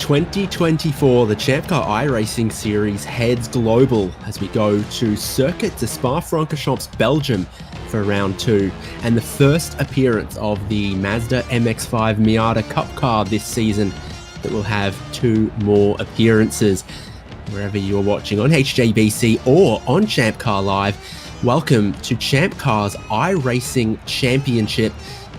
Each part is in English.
2024, the ChampCar iRacing Series heads global as we go to circuit to Spa-Francorchamps, Belgium for round 2, and the first appearance of the Mazda MX-5 Miata Cup car this season that will have 2 more appearances. Wherever you're watching on HJBC or on ChampCar Live, welcome to ChampCar's iRacing Championship.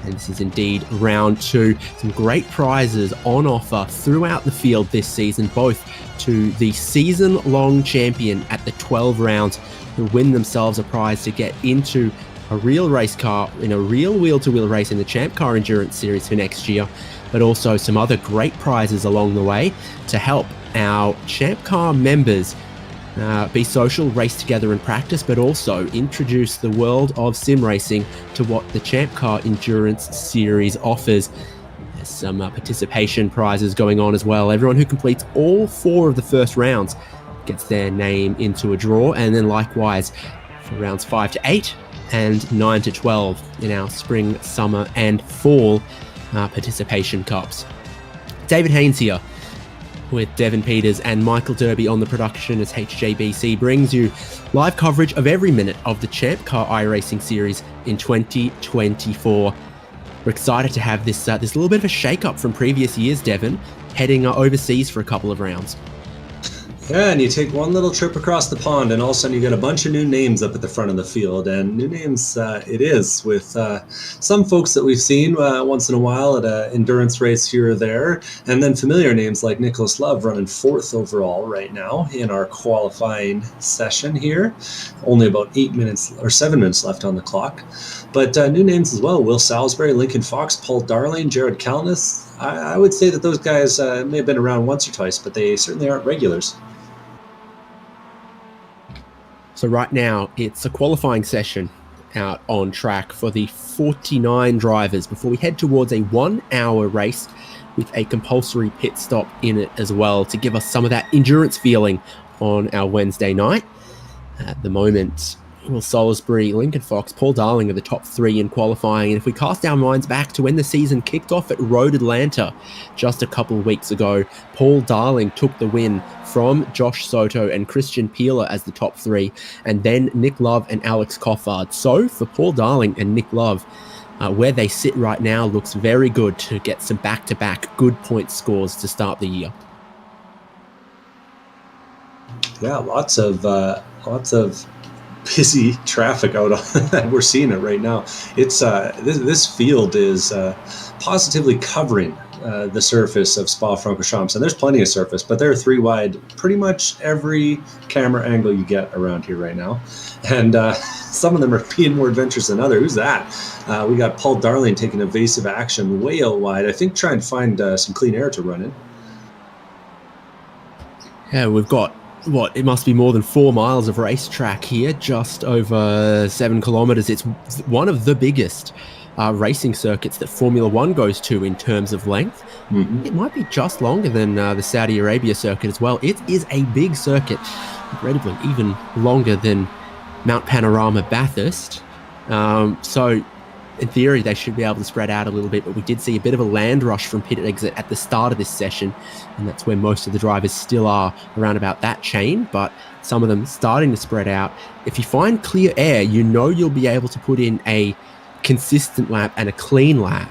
And this is indeed round 2. Some great prizes on offer throughout the field this season, both to the season-long champion at the 12 rounds who win themselves a prize to get into a real race car in a real wheel-to-wheel race in the ChampCar Endurance Series for next year, but also some other great prizes along the way to help our ChampCar members be social, race together in practice, but also introduce the world of sim racing to what the ChampCar Endurance Series offers. There's some participation prizes going on as well. Everyone who completes all 4 of the first rounds gets their name into a draw, and then likewise for rounds 5 to 8 and 9 to 12 in our spring, summer and fall participation cups. David Haynes here with Devin Peters and Michael Derby on the production as HJBC brings you live coverage of every minute of the ChampCar iRacing Series in 2024. We're excited to have this little bit of a shake-up from previous years, Devin, heading overseas for a couple of rounds. Yeah, and you take one little trip across the pond and all of a sudden you get a bunch of new names up at the front of the field. And new names it is, with some folks that we've seen once in a while at an endurance race here or there. And then familiar names like Nicholas Love running 4th overall right now in our qualifying session here. Only about 7 minutes left on the clock. But new names as well: Will Salisbury, Lincoln Fox, Paul Darling, Jared Calness. I would say that those guys may have been around once or twice, but they certainly aren't regulars. So right now, it's a qualifying session out on track for the 49 drivers before we head towards a 1-hour race with a compulsory pit stop in it as well to give us some of that endurance feeling on our Wednesday night. At the moment, Will Salisbury, Lincoln Fox, Paul Darling are the top 3 in qualifying. And if we cast our minds back to when the season kicked off at Road Atlanta just a couple of weeks ago, Paul Darling took the win from Josh Soto and Christian Peeler as the top 3, and then Nick Love and Alex Coffard. So for Paul Darling and Nick Love, where they sit right now looks very good to get some back-to-back good point scores to start the year. Yeah, lots of busy traffic out on we're seeing it right now. It's this field is positively covering the surface of Spa-Francorchamps, and there's plenty of surface, but they're 3 wide pretty much every camera angle you get around here right now, and some of them are being more adventurous than others. Who's that? We got Paul Darling taking evasive action way out wide, I think trying to find some clean air to run in. Yeah, we've got it must be more than 4 miles of racetrack here, just over 7 kilometers. It's one of the biggest racing circuits that Formula One goes to in terms of length. Mm-hmm. It might be just longer than the Saudi Arabia circuit as well. It is a big circuit, incredibly, even longer than Mount Panorama Bathurst. So in theory, they should be able to spread out a little bit, but we did see a bit of a land rush from pit exit at the start of this session, and that's where most of the drivers still are, around about that chain, but some of them starting to spread out. If you find clear air, you know you'll be able to put in a consistent lap and a clean lap,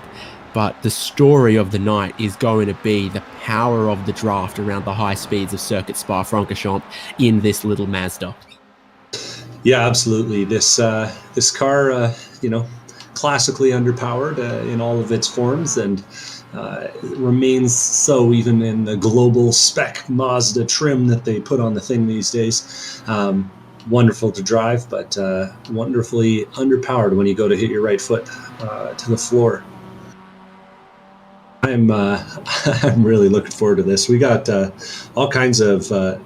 but the story of the night is going to be the power of the draft around the high speeds of Circuit Spa-Francorchamps in this little Mazda. Yeah, absolutely. This car, classically underpowered in all of its forms, and remains so even in the global spec Mazda trim that they put on the thing these days. Wonderful to drive, but wonderfully underpowered when you go to hit your right foot to the floor. I'm really looking forward to this. We got all kinds of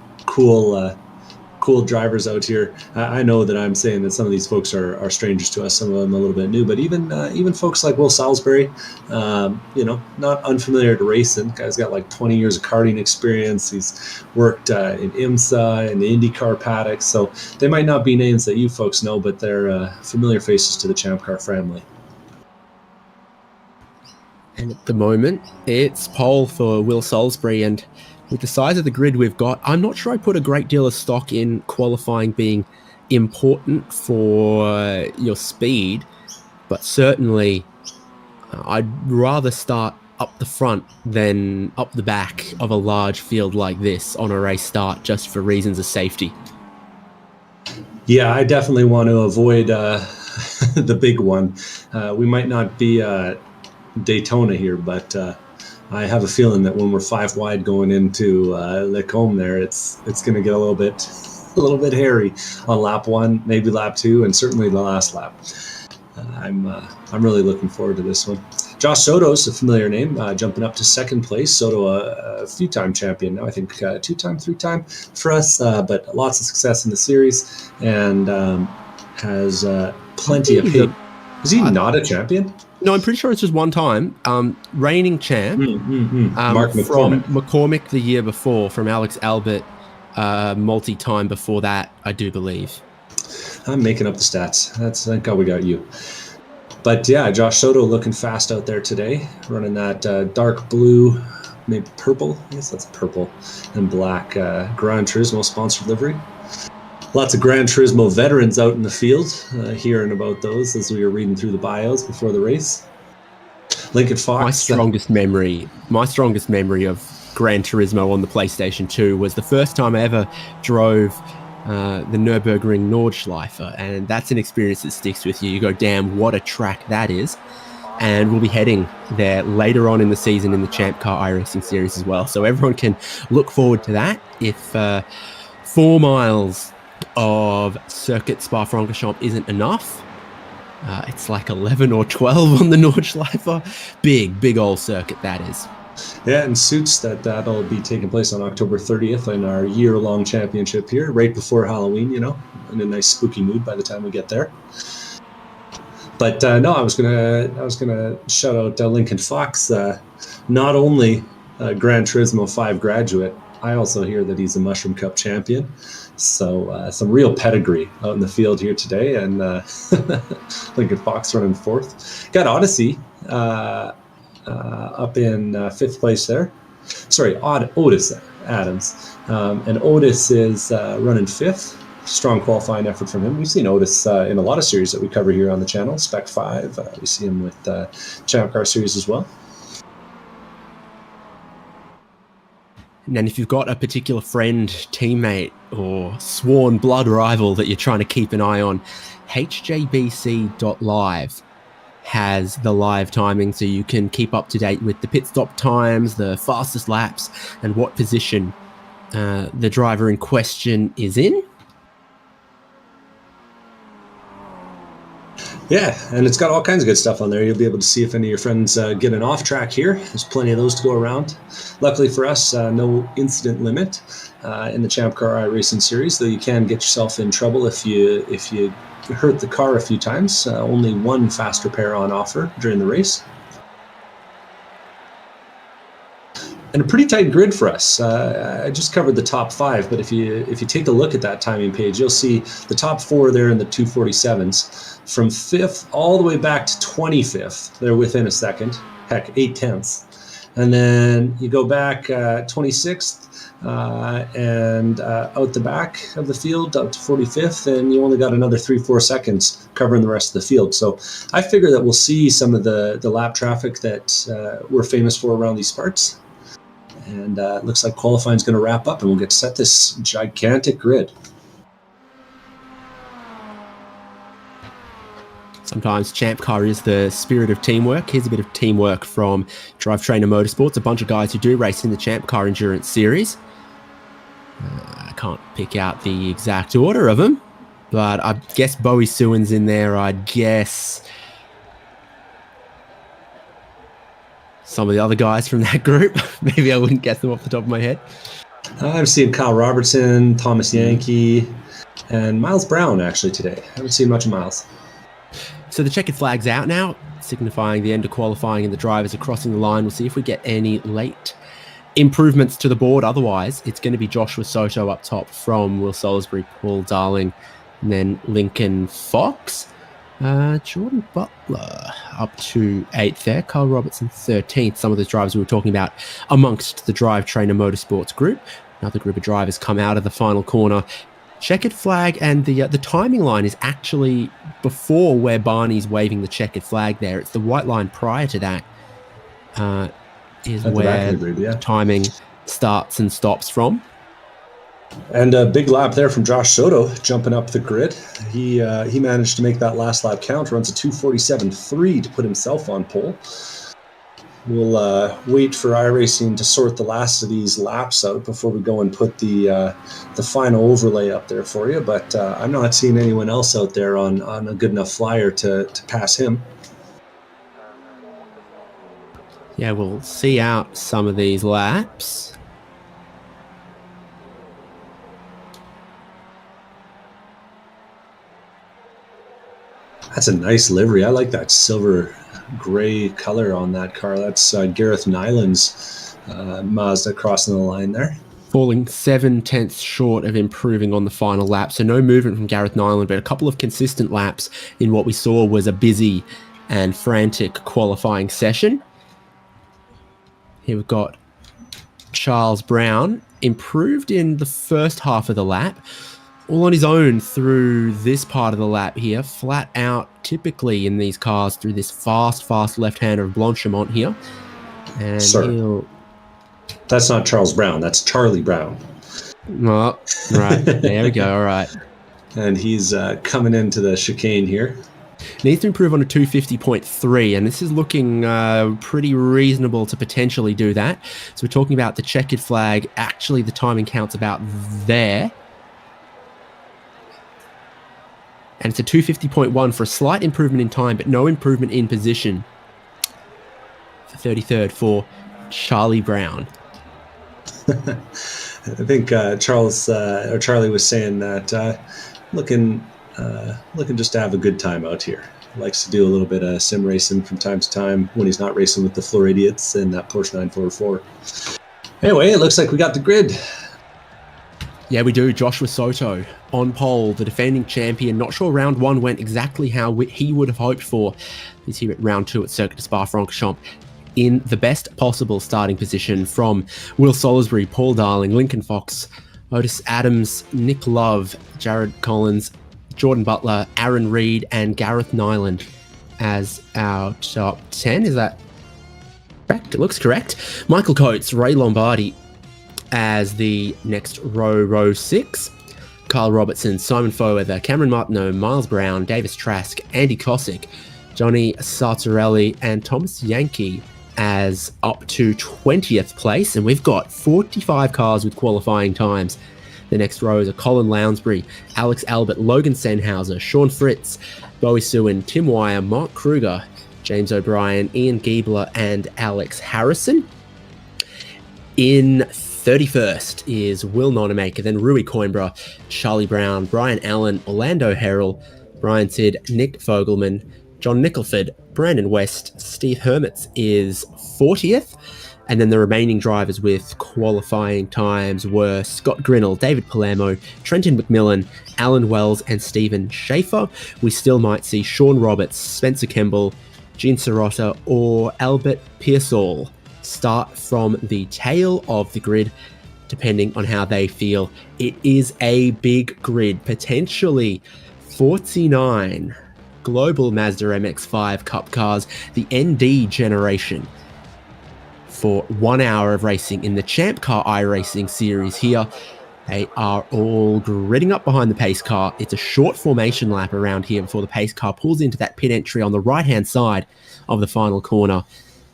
cool drivers out here. I know that I'm saying that some of these folks are strangers to us, some of them a little bit new, but even folks like Will Salisbury, not unfamiliar to racing. Guy's got like 20 years of karting experience. He's worked in IMSA and the IndyCar paddocks, so they might not be names that you folks know, but they're familiar faces to the ChampCar family. And at the moment, it's pole for Will Salisbury. And with the size of the grid we've got, I'm not sure I put a great deal of stock in qualifying being important for your speed, but certainly I'd rather start up the front than up the back of a large field like this on a race start, just for reasons of safety. Yeah, I definitely want to avoid the big one. We might not be Daytona here, but I have a feeling that when we're 5 wide going into Lacombe there, it's going to get a little bit hairy on lap 1, maybe lap 2, and certainly the last lap. I'm really looking forward to this one. Josh Soto's a familiar name, jumping up to second place. Soto, a few-time champion now, I think 2-time, 3-time for us, but lots of success in the series, and has plenty of hate. Is he not a champion? No, I'm pretty sure it's just one time. Reigning champ Mark McCormick. From McCormick the year before, from Alex Albert, multi-time before that, I do believe. I'm making up the stats. Thank God we got you. But yeah, Josh Soto looking fast out there today, running that dark blue, maybe purple. I guess that's purple and black Gran Turismo sponsored livery. Lots of Gran Turismo veterans out in the field, hearing about those as we were reading through the bios before the race. Lincoln Fox. My strongest memory of Gran Turismo on the PlayStation 2 was the first time I ever drove the Nürburgring Nordschleife, and that's an experience that sticks with you. You go, damn, what a track that is. And we'll be heading there later on in the season in the ChampCar iRacing series as well. So everyone can look forward to that. If 4 miles of circuit Spa-Francorchamps isn't enough, it's like 11 or 12 on the Nordschleife. Big old circuit that is. Yeah, and suits that'll be taking place on October 30th in our year-long championship here, right before Halloween, in a nice spooky mood by the time we get there. But no, I was gonna shout out Lincoln Fox, not only a Gran Turismo 5 graduate. I also hear that he's a Mushroom Cup champion. So some real pedigree out in the field here today, and Lincoln Fox running 4th. Got Odyssey up in 5th place there. Sorry, Otis Adams. And Otis is running 5th. Strong qualifying effort from him. We've seen Otis in a lot of series that we cover here on the channel. Spec 5. We see him with ChampCar series as well. And if you've got a particular friend, teammate, or sworn blood rival that you're trying to keep an eye on, hjbc.live has the live timing, so you can keep up to date with the pit stop times, the fastest laps, and what position the driver in question is in. Yeah, and it's got all kinds of good stuff on there. You'll be able to see if any of your friends get an off track here. There's plenty of those to go around. Luckily for us, no incident limit in the ChampCar iRacing series, though you can get yourself in trouble if you hurt the car a few times. Only one fast repair on offer during the race. And a pretty tight grid for us. I just covered the top 5, but if you take a look at that timing page, you'll see the top 4 there in the 247s. From 5th all the way back to 25th, they're within a second. Heck, 8/10. And then you go back 26th and out the back of the field up to 45th, and you only got another 3-4 seconds covering the rest of the field. So I figure that we'll see some of the lap traffic that we're famous for around these parts. And it looks like qualifying is going to wrap up, and we'll get to set this gigantic grid. Sometimes ChampCar is the spirit of teamwork. Here's a bit of teamwork from Drivetrainer Motorsports, a bunch of guys who do race in the ChampCar Endurance Series. I can't pick out the exact order of them, but I guess Bowie Suin's in there. I'd guess some of the other guys from that group. Maybe I wouldn't guess them off the top of my head. I've seen Kyle Robertson, Thomas Yankee, and Miles Brown actually today. I haven't seen much of Miles. So the checkered flag's out now, signifying the end of qualifying, and the drivers are crossing the line. We'll see if we get any late improvements to the board. Otherwise, it's going to be Joshua Soto up top from Will Salisbury, Paul Darling, and then Lincoln Fox. Jordan Butler up to 8th there. Carl Robertson 13th. Some of those drivers we were talking about amongst the Drive Trainer Motorsports group. Another group of drivers come out of the final corner. Checkered flag, and the timing line is actually before where Barney's waving the checkered flag there. It's the white line prior to that is At the back where of the grid, yeah. the timing starts and stops from. And a big lap there from Josh Soto jumping up the grid. He managed to make that last lap count, runs a 2:47.3 to put himself on pole. We'll wait for iRacing to sort the last of these laps out before we go and put the final overlay up there for you. But I'm not seeing anyone else out there on a good enough flyer to pass him. Yeah, we'll see out some of these laps. That's a nice livery. I like that silver gray color on that car. That's Gareth Nyland's Mazda crossing the line there. Falling 7/10 short of improving on the final lap. So no movement from Gareth Nyland, but a couple of consistent laps in what we saw was a busy and frantic qualifying session. Here we've got Charles Brown, improved in the first half of the lap, all on his own through this part of the lap here, flat out typically in these cars through this fast left-hander of Blanchimont here. And Sir, that's not Charles Brown, that's Charlie Brown. Oh, right, there we go, all right. And he's coming into the chicane here. Needs to improve on a 250.3, and this is looking pretty reasonable to potentially do that. So we're talking about the checkered flag. Actually, the timing counts about there. And it's a 250.1 for a slight improvement in time, but no improvement in position. For 33rd for Charlie Brown. I think Charlie was saying that looking just to have a good time out here. Likes to do a little bit of sim racing from time to time when he's not racing with the Floor Idiots and that Porsche 944. Anyway, it looks like we got the grid. Yeah, we do. Joshua Soto on pole, the defending champion. Not sure round one went exactly how he would have hoped for. He's here at round two at Circuit de Spa-Francorchamps in the best possible starting position from Will Salisbury, Paul Darling, Lincoln Fox, Otis Adams, Nick Love, Jared Collins, Jordan Butler, Aaron Reed, and Gareth Nyland as our top 10. Is that correct? It looks correct. Michael Coates, Ray Lombardi as the next row 6. Carl Robertson, Simon Foweather, Cameron Martineau, Miles Brown, Davis Trask, Andy Cosick, Johnny Sartorelli, and Thomas Yankee as up to 20th place. And we've got 45 cars with qualifying times. The next rows are Colin Lounsbury, Alex Albert, Logan Senhauser, Sean Fritz, Bowie Sewin, Tim Wire, Mark Kruger, James O'Brien, Ian Giebler, and Alex Harrison. In 31st is Will Nonamaker, then Rui Coimbra, Charlie Brown, Brian Allen, Orlando Harrell, Brian Sid, Nick Fogelman, John Nicholford, Brandon West, Steve Hermits is 40th. And then the remaining drivers with qualifying times were Scott Grinnell, David Palermo, Trenton McMillan, Alan Wells, and Stephen Schaefer. We still might see Sean Roberts, Spencer Kemble, Gene Sirota, or Albert Pearsall start from the tail of the grid, depending on how they feel. It is a big grid, potentially 49 global Mazda MX-5 Cup cars, the ND generation, for 1 hour of racing in the ChampCar iRacing series here. They are all gridding up behind the pace car. It's a short formation lap around here before the pace car pulls into that pit entry on the right-hand side of the final corner.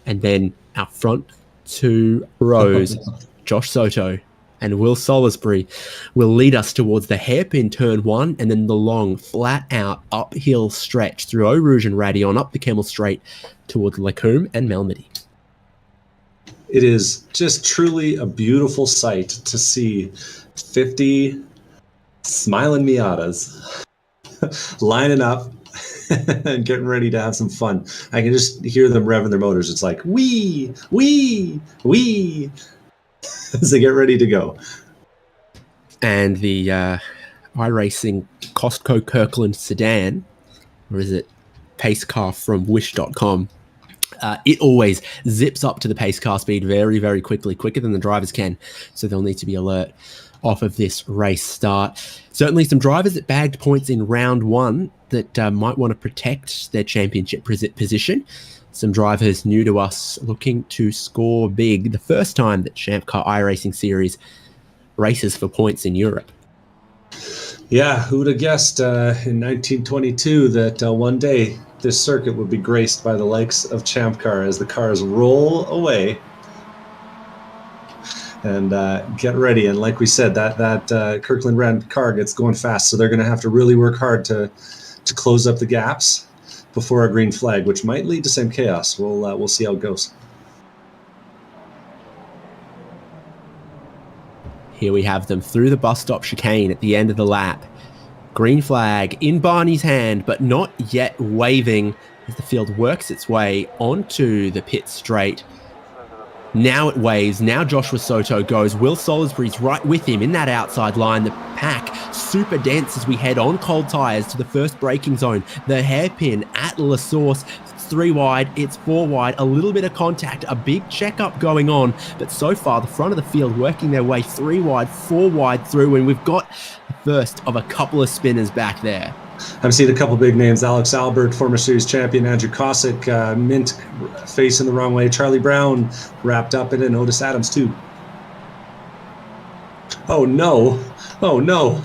And then our front two rows, Josh Soto and Will Salisbury, will lead us towards the hairpin turn one and then the long, flat-out uphill stretch through Eau Rouge and Radion up the Kemmel Straight towards Lacombe and Malmedy. It is just truly a beautiful sight to see 50 smiling Miatas lining up and getting ready to have some fun. I can just hear them revving their motors. It's like, wee, wee, wee, as they get ready to go. And the iRacing Costco Kirkland sedan, or is it pace car from wish.com. It always zips up to the pace car speed very, very quickly, quicker than the drivers can. So they'll need to be alert off of this race start. Certainly some drivers that bagged points in round one that might want to protect their championship position. Some drivers new to us looking to score big. The first time that ChampCar iRacing Series races for points in Europe. Yeah, who would have guessed in 1922 that one day this circuit would be graced by the likes of ChampCar as the cars roll away and get ready. And like we said, that Kirkland Brand car gets going fast, so they're going to have to really work hard to close up the gaps before a green flag, which might lead to some chaos. We'll see how it goes. Here we have them through the bus stop chicane at the end of the lap. Green flag in Barney's hand, but not yet waving as the field works its way onto the pit straight. Now it waves. Now Joshua Soto goes. Will Salisbury's right with him in that outside line. The pack super dense as we head on cold tyres to the first braking zone. The hairpin at La Source. It's 3 wide. It's 4 wide. A little bit of contact. A big checkup going on. But so far, the front of the field working their way 3 wide, 4 wide through. And we've got the first of a couple of spinners back there. I've seen a couple big names. Alex Albert, former series champion. Andrew Kosick, Mint facing the wrong way. Charlie Brown wrapped up in it. And Otis Adams, too. Oh, no. Oh, no.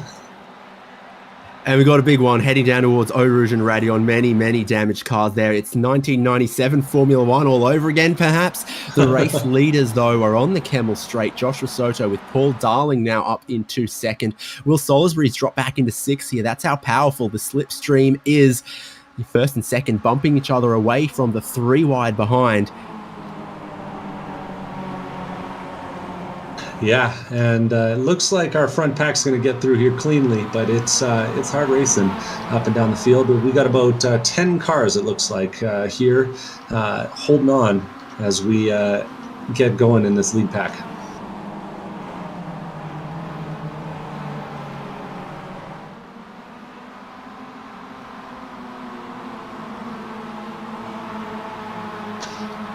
And we got a big one heading down towards Eau Rouge and Radion. Many, many damaged cars there. It's 1997 Formula One all over again, perhaps. The race leaders, though, are on the Kemmel Straight. Joshua Soto with Paul Darling now up into second. Will Salisbury's dropped back into 6th here. That's how powerful the slipstream is. The first and second bumping each other away from the 3 wide behind. Yeah, and it looks like our front pack's going to get through here cleanly, but it's hard racing up and down the field. But we got about 10 cars, it looks like, here holding on as we get going in this lead pack.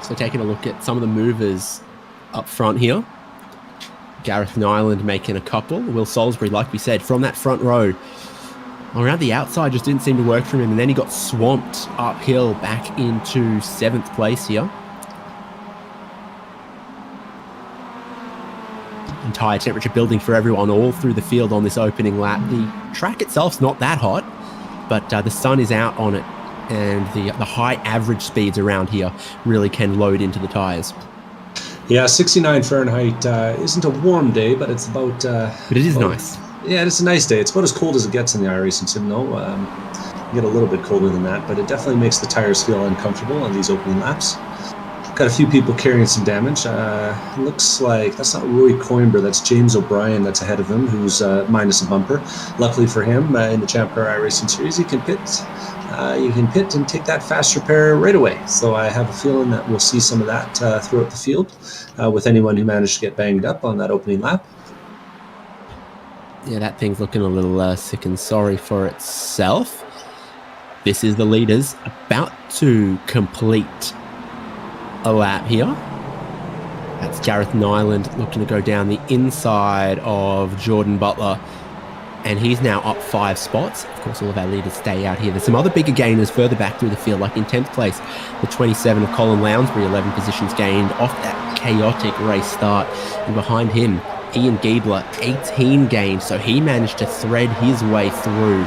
So taking a look at some of the movers up front here. Gareth Nyland making a couple. Will Salisbury, like we said, from that front row. Around the outside just didn't seem to work for him, and then he got swamped uphill back into 7th place here. Entire temperature building for everyone all through the field on this opening lap. The track itself's not that hot, but the sun is out on it, and the high average speeds around here really can load into the tyres. Yeah, 69 Fahrenheit isn't a warm day, but it's about... but it is nice. Yeah, it's a nice day. It's about as cold as it gets in the iRacing sim, though. You get a little bit colder than that, but it definitely makes the tires feel uncomfortable on these opening laps. Got a few people carrying some damage. Looks like that's not Roy Coimbra, that's James O'Brien that's ahead of him, who's minus a bumper. Luckily for him, in the ChampCar iRacing Series, you can pit and take that fast repair right away. So I have a feeling that we'll see some of that throughout the field with anyone who managed to get banged up on that opening lap. Yeah, that thing's looking a little sick and sorry for itself. This is the leaders about to complete a lap here. That's Gareth Nyland looking to go down the inside of Jordan Butler. And he's now up 5 spots. Of course, all of our leaders stay out here. There's some other bigger gainers further back through the field, like in 10th place, the 27 of Colin Lounsbury, 11 positions gained off that chaotic race start. And behind him, Ian Giebler, 18 gains. So he managed to thread his way through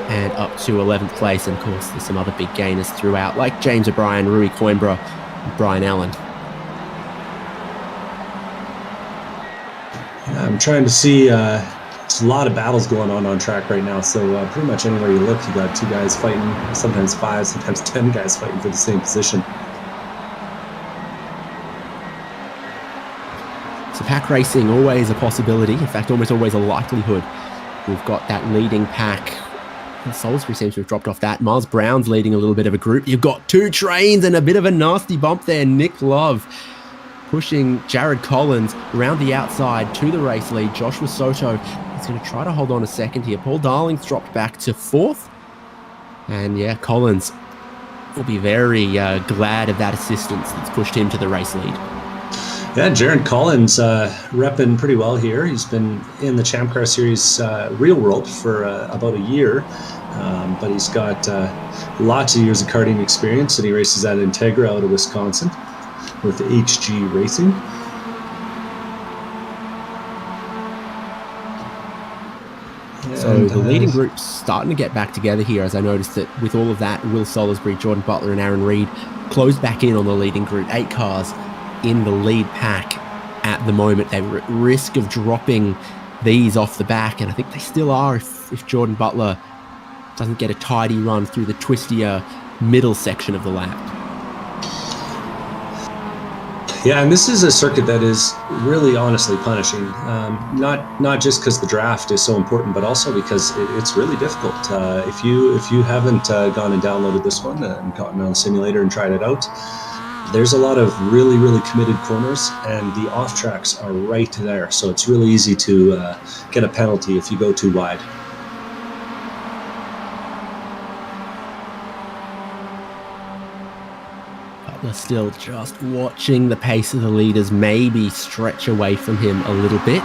and up to 11th place. And of course, there's some other big gainers throughout, like James O'Brien, Rui Coimbra, and Brian Allen. I'm trying to see... There's a lot of battles going on track right now, so pretty much anywhere you look, you got 2 guys fighting, sometimes 5, sometimes 10 guys fighting for the same position. So pack racing, always a possibility, in fact, almost always a likelihood. We've got that leading pack. Salisbury seems to have dropped off that. Miles Brown's leading a little bit of a group. You've got 2 trains and a bit of a nasty bump there. Nick Love pushing Jared Collins around the outside to the race lead. Joshua Soto is going to try to hold on a second here. Paul Darling's dropped back to 4th. And yeah, Collins will be very glad of that assistance that's pushed him to the race lead. Yeah, Jared Collins repping pretty well here. He's been in the ChampCar Series real world for about a year, but he's got lots of years of karting experience, and he races at Integra out of Wisconsin with HG Racing. So the leading group's starting to get back together here, as I noticed that with all of that, Will Salisbury, Jordan Butler and Aaron Reed closed back in on the leading group. 8 cars in the lead pack at the moment. They were at risk of dropping these off the back, and I think they still are if Jordan Butler doesn't get a tidy run through the twistier middle section of the lap. Yeah, and this is a circuit that is really honestly punishing, not just because the draft is so important, but also because it's really difficult. If you haven't gone and downloaded this one and gotten on the simulator and tried it out, there's a lot of really, really committed corners, and the off tracks are right there. So it's really easy to get a penalty if you go too wide. Butler still just watching the pace of the leaders maybe stretch away from him a little bit.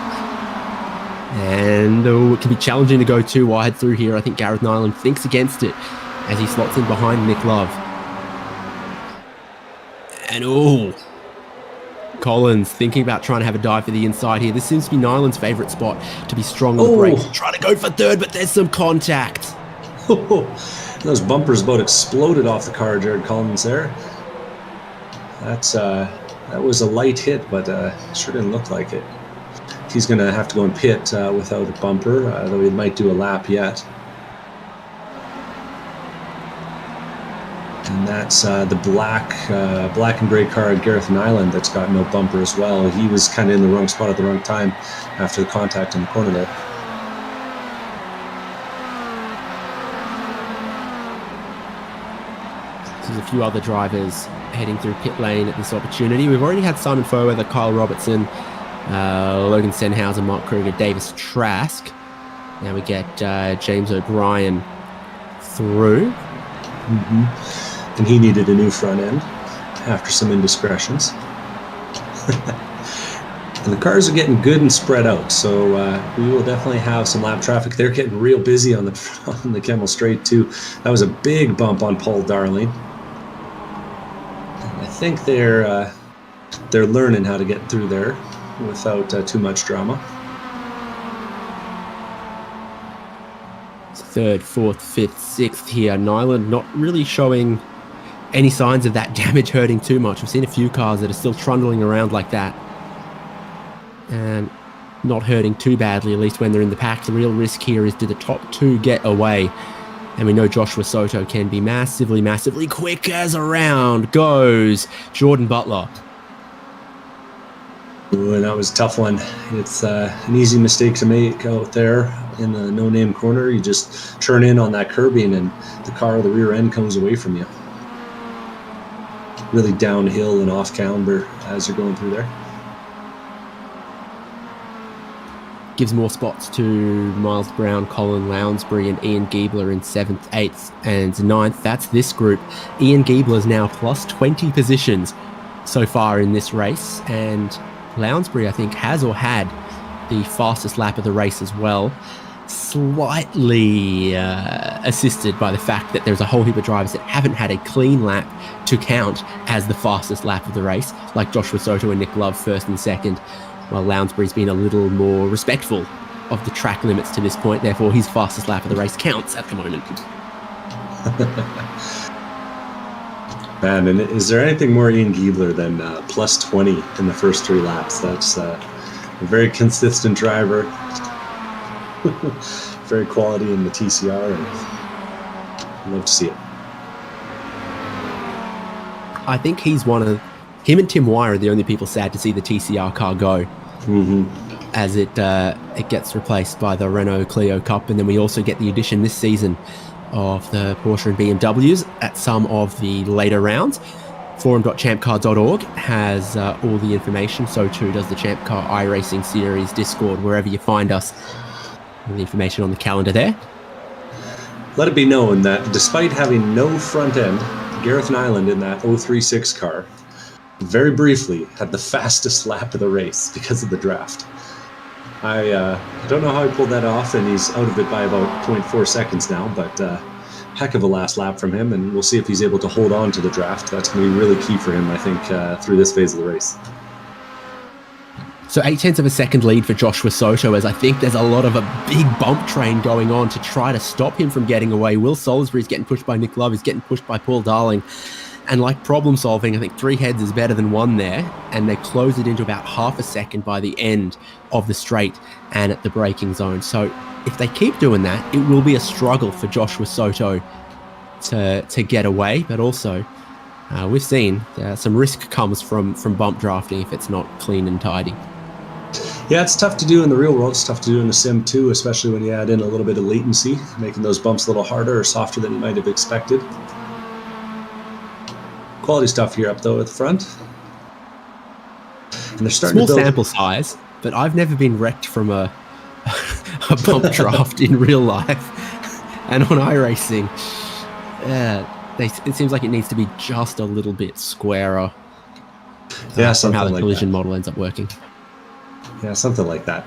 And it can be challenging to go too wide through here. I think Gareth Nyland thinks against it as he slots in behind Nick Love. And Collins thinking about trying to have a dive for the inside here. This seems to be Nyland's favourite spot to be strong on the brakes. Trying to go for third, but there's some contact. Those bumpers about exploded off the car, Jared Collins there. That was a light hit, but sure didn't look like it. He's going to have to go and pit without a bumper, though he might do a lap yet. And that's the black and gray car at Gareth Nyland that's got no bumper as well. He was kind of in the wrong spot at the wrong time after the contact in the corner there. There's a few other drivers heading through pit lane at this opportunity. We've already had Simon Foweather, Kyle Robertson, Logan Senhauser, Mark Kruger, Davis Trask. Now we get James O'Brien through. Mm-hmm. And he needed a new front end after some indiscretions. And the cars are getting good and spread out, so we will definitely have some lap traffic. They're getting real busy on the Kemmel Straight too. That was a big bump on Paul Darling. And I think they're learning how to get through there without too much drama. Third, fourth, fifth, sixth here. Nyland not really showing any signs of that damage hurting too much. We've seen a few cars that are still trundling around like that and not hurting too badly, at least when they're in the pack. The real risk here is, do the top two get away? And we know Joshua Soto can be massively, massively quick as around goes Jordan Butler. Ooh, and that was a tough one. It's an easy mistake to make out there in the no-name corner. You just turn in on that curbing and the car, the rear end, comes away from you. Really downhill and off camber as you're going through there. Gives more spots to Miles Brown, Colin Lounsbury and Ian Giebler in 7th, 8th and 9th. That's this group. Ian Giebler is now plus 20 positions so far in this race, and Lounsbury, I think, has or had the fastest lap of the race as well. Slightly assisted by the fact that there's a whole heap of drivers that haven't had a clean lap to count as the fastest lap of the race, like Joshua Soto and Nick Love first and second, while Lounsbury's been a little more respectful of the track limits to this point. Therefore, his fastest lap of the race counts at the moment. Man, and is there anything more Ian Giebler than plus 20 in the first 3 laps? That's a very consistent driver. Very quality in the TCR, and I'd love to see it. I think he's him and Tim Wire are the only people sad to see the TCR car go. Mm-hmm. As it gets replaced by the Renault Clio Cup, and then we also get the addition this season of the Porsche and BMWs at some of the later rounds. Forum.champcar.org has all the information, so too does the ChampCar iRacing Series Discord, wherever you find us. All the information on the calendar there. Let it be known that despite having no front end, Gareth Nyland in that 036 car very briefly had the fastest lap of the race because of the draft. I don't know how he pulled that off, and he's out of it by about 0.4 seconds now, but heck of a last lap from him, and we'll see if he's able to hold on to the draft. That's going to be really key for him, I think, through this phase of the race. So 0.8 of a second lead for Joshua Soto, as I think there's a lot of a big bump train going on to try to stop him from getting away. Will Salisbury's getting pushed by Nick Love, he's getting pushed by Paul Darling. And like problem solving, I think 3 heads is better than 1 there. And they close it into about half a second by the end of the straight and at the braking zone. So if they keep doing that, it will be a struggle for Joshua Soto to get away. But also, we've seen some risk comes from bump drafting if it's not clean and tidy. Yeah, it's tough to do in the real world. It's tough to do in the sim too, especially when you add in a little bit of latency, making those bumps a little harder or softer than you might have expected. Quality stuff here up though at the front. And they're starting Small to build... sample size, but I've never been wrecked from a bump draft in real life. And on iRacing, it seems like it needs to be just a little bit squarer. Yeah, from how the like collision that. model ends up working. Yeah, something like that.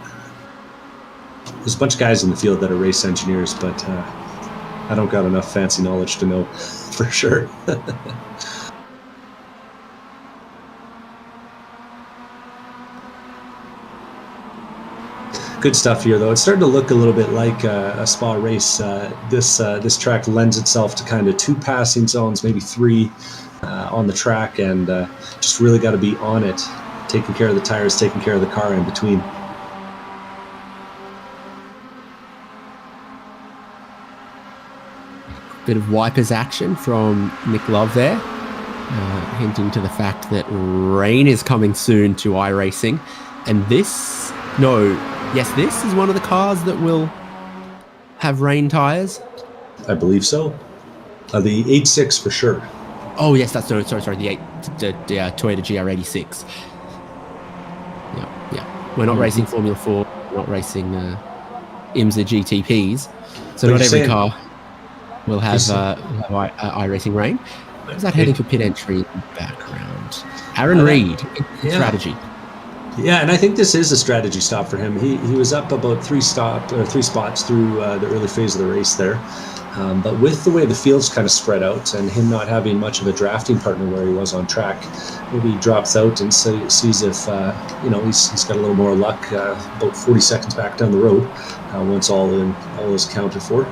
There's a bunch of guys in the field that are race engineers, but I don't got enough fancy knowledge to know for sure. Good stuff here, though. It's starting to look a little bit like a spa race. This track lends itself to kind of 2 passing zones, maybe 3 on the track, and just really got to be on it, taking care of the tires, taking care of the car in between. Bit of wipers action from Nick Love there, hinting to the fact that rain is coming soon to iRacing. And this is one of the cars that will have rain tires. I believe so. The 8.6 for sure. Oh yes, the Toyota GR86. Yeah. We're not racing Formula 4. We're not racing IMSA GTPs. So not every car will have iRacing rain. Where's that heading for pit entry in the background? Aaron Reed, strategy. Yeah, and I think this is a strategy stop for him. He was up about 3 spots through the early phase of the race there. But with the way the field's kind of spread out and him not having much of a drafting partner where he was on track, maybe he drops out and sees if he's got a little more luck about 40 seconds back down the road once all is accounted for.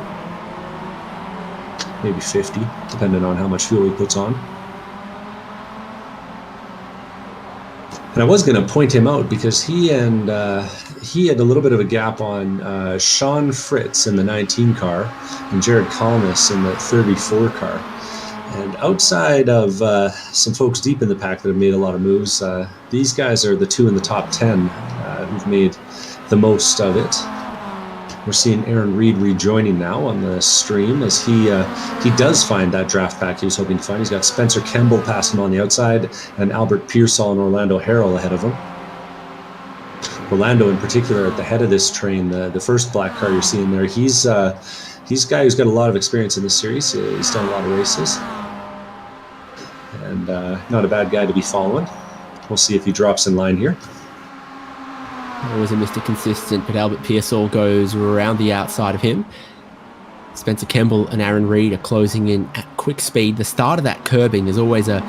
Maybe 50, depending on how much fuel he puts on. And I was going to point him out because he had a little bit of a gap on Sean Fritz in the 19 car and Jared Kalmus in the 34 car. And outside of some folks deep in the pack that have made a lot of moves, these guys are the 2 in the top 10 who've made the most of it. We're seeing Aaron Reed rejoining now on the stream as he does find that draft pack he was hoping to find. He's got Spencer Kemble passing him on the outside and Albert Pearsall and Orlando Harrell ahead of him. Orlando in particular at the head of this train, the first black car you're seeing there, he's a guy who's got a lot of experience in this series. He's done a lot of races. And not a bad guy to be following. We'll see if he drops in line here. Always a Mr. Consistent, but Albert Pearsall goes around the outside of him. Spencer Kemble and Aaron Reed are closing in at quick speed. The start of that curbing is always a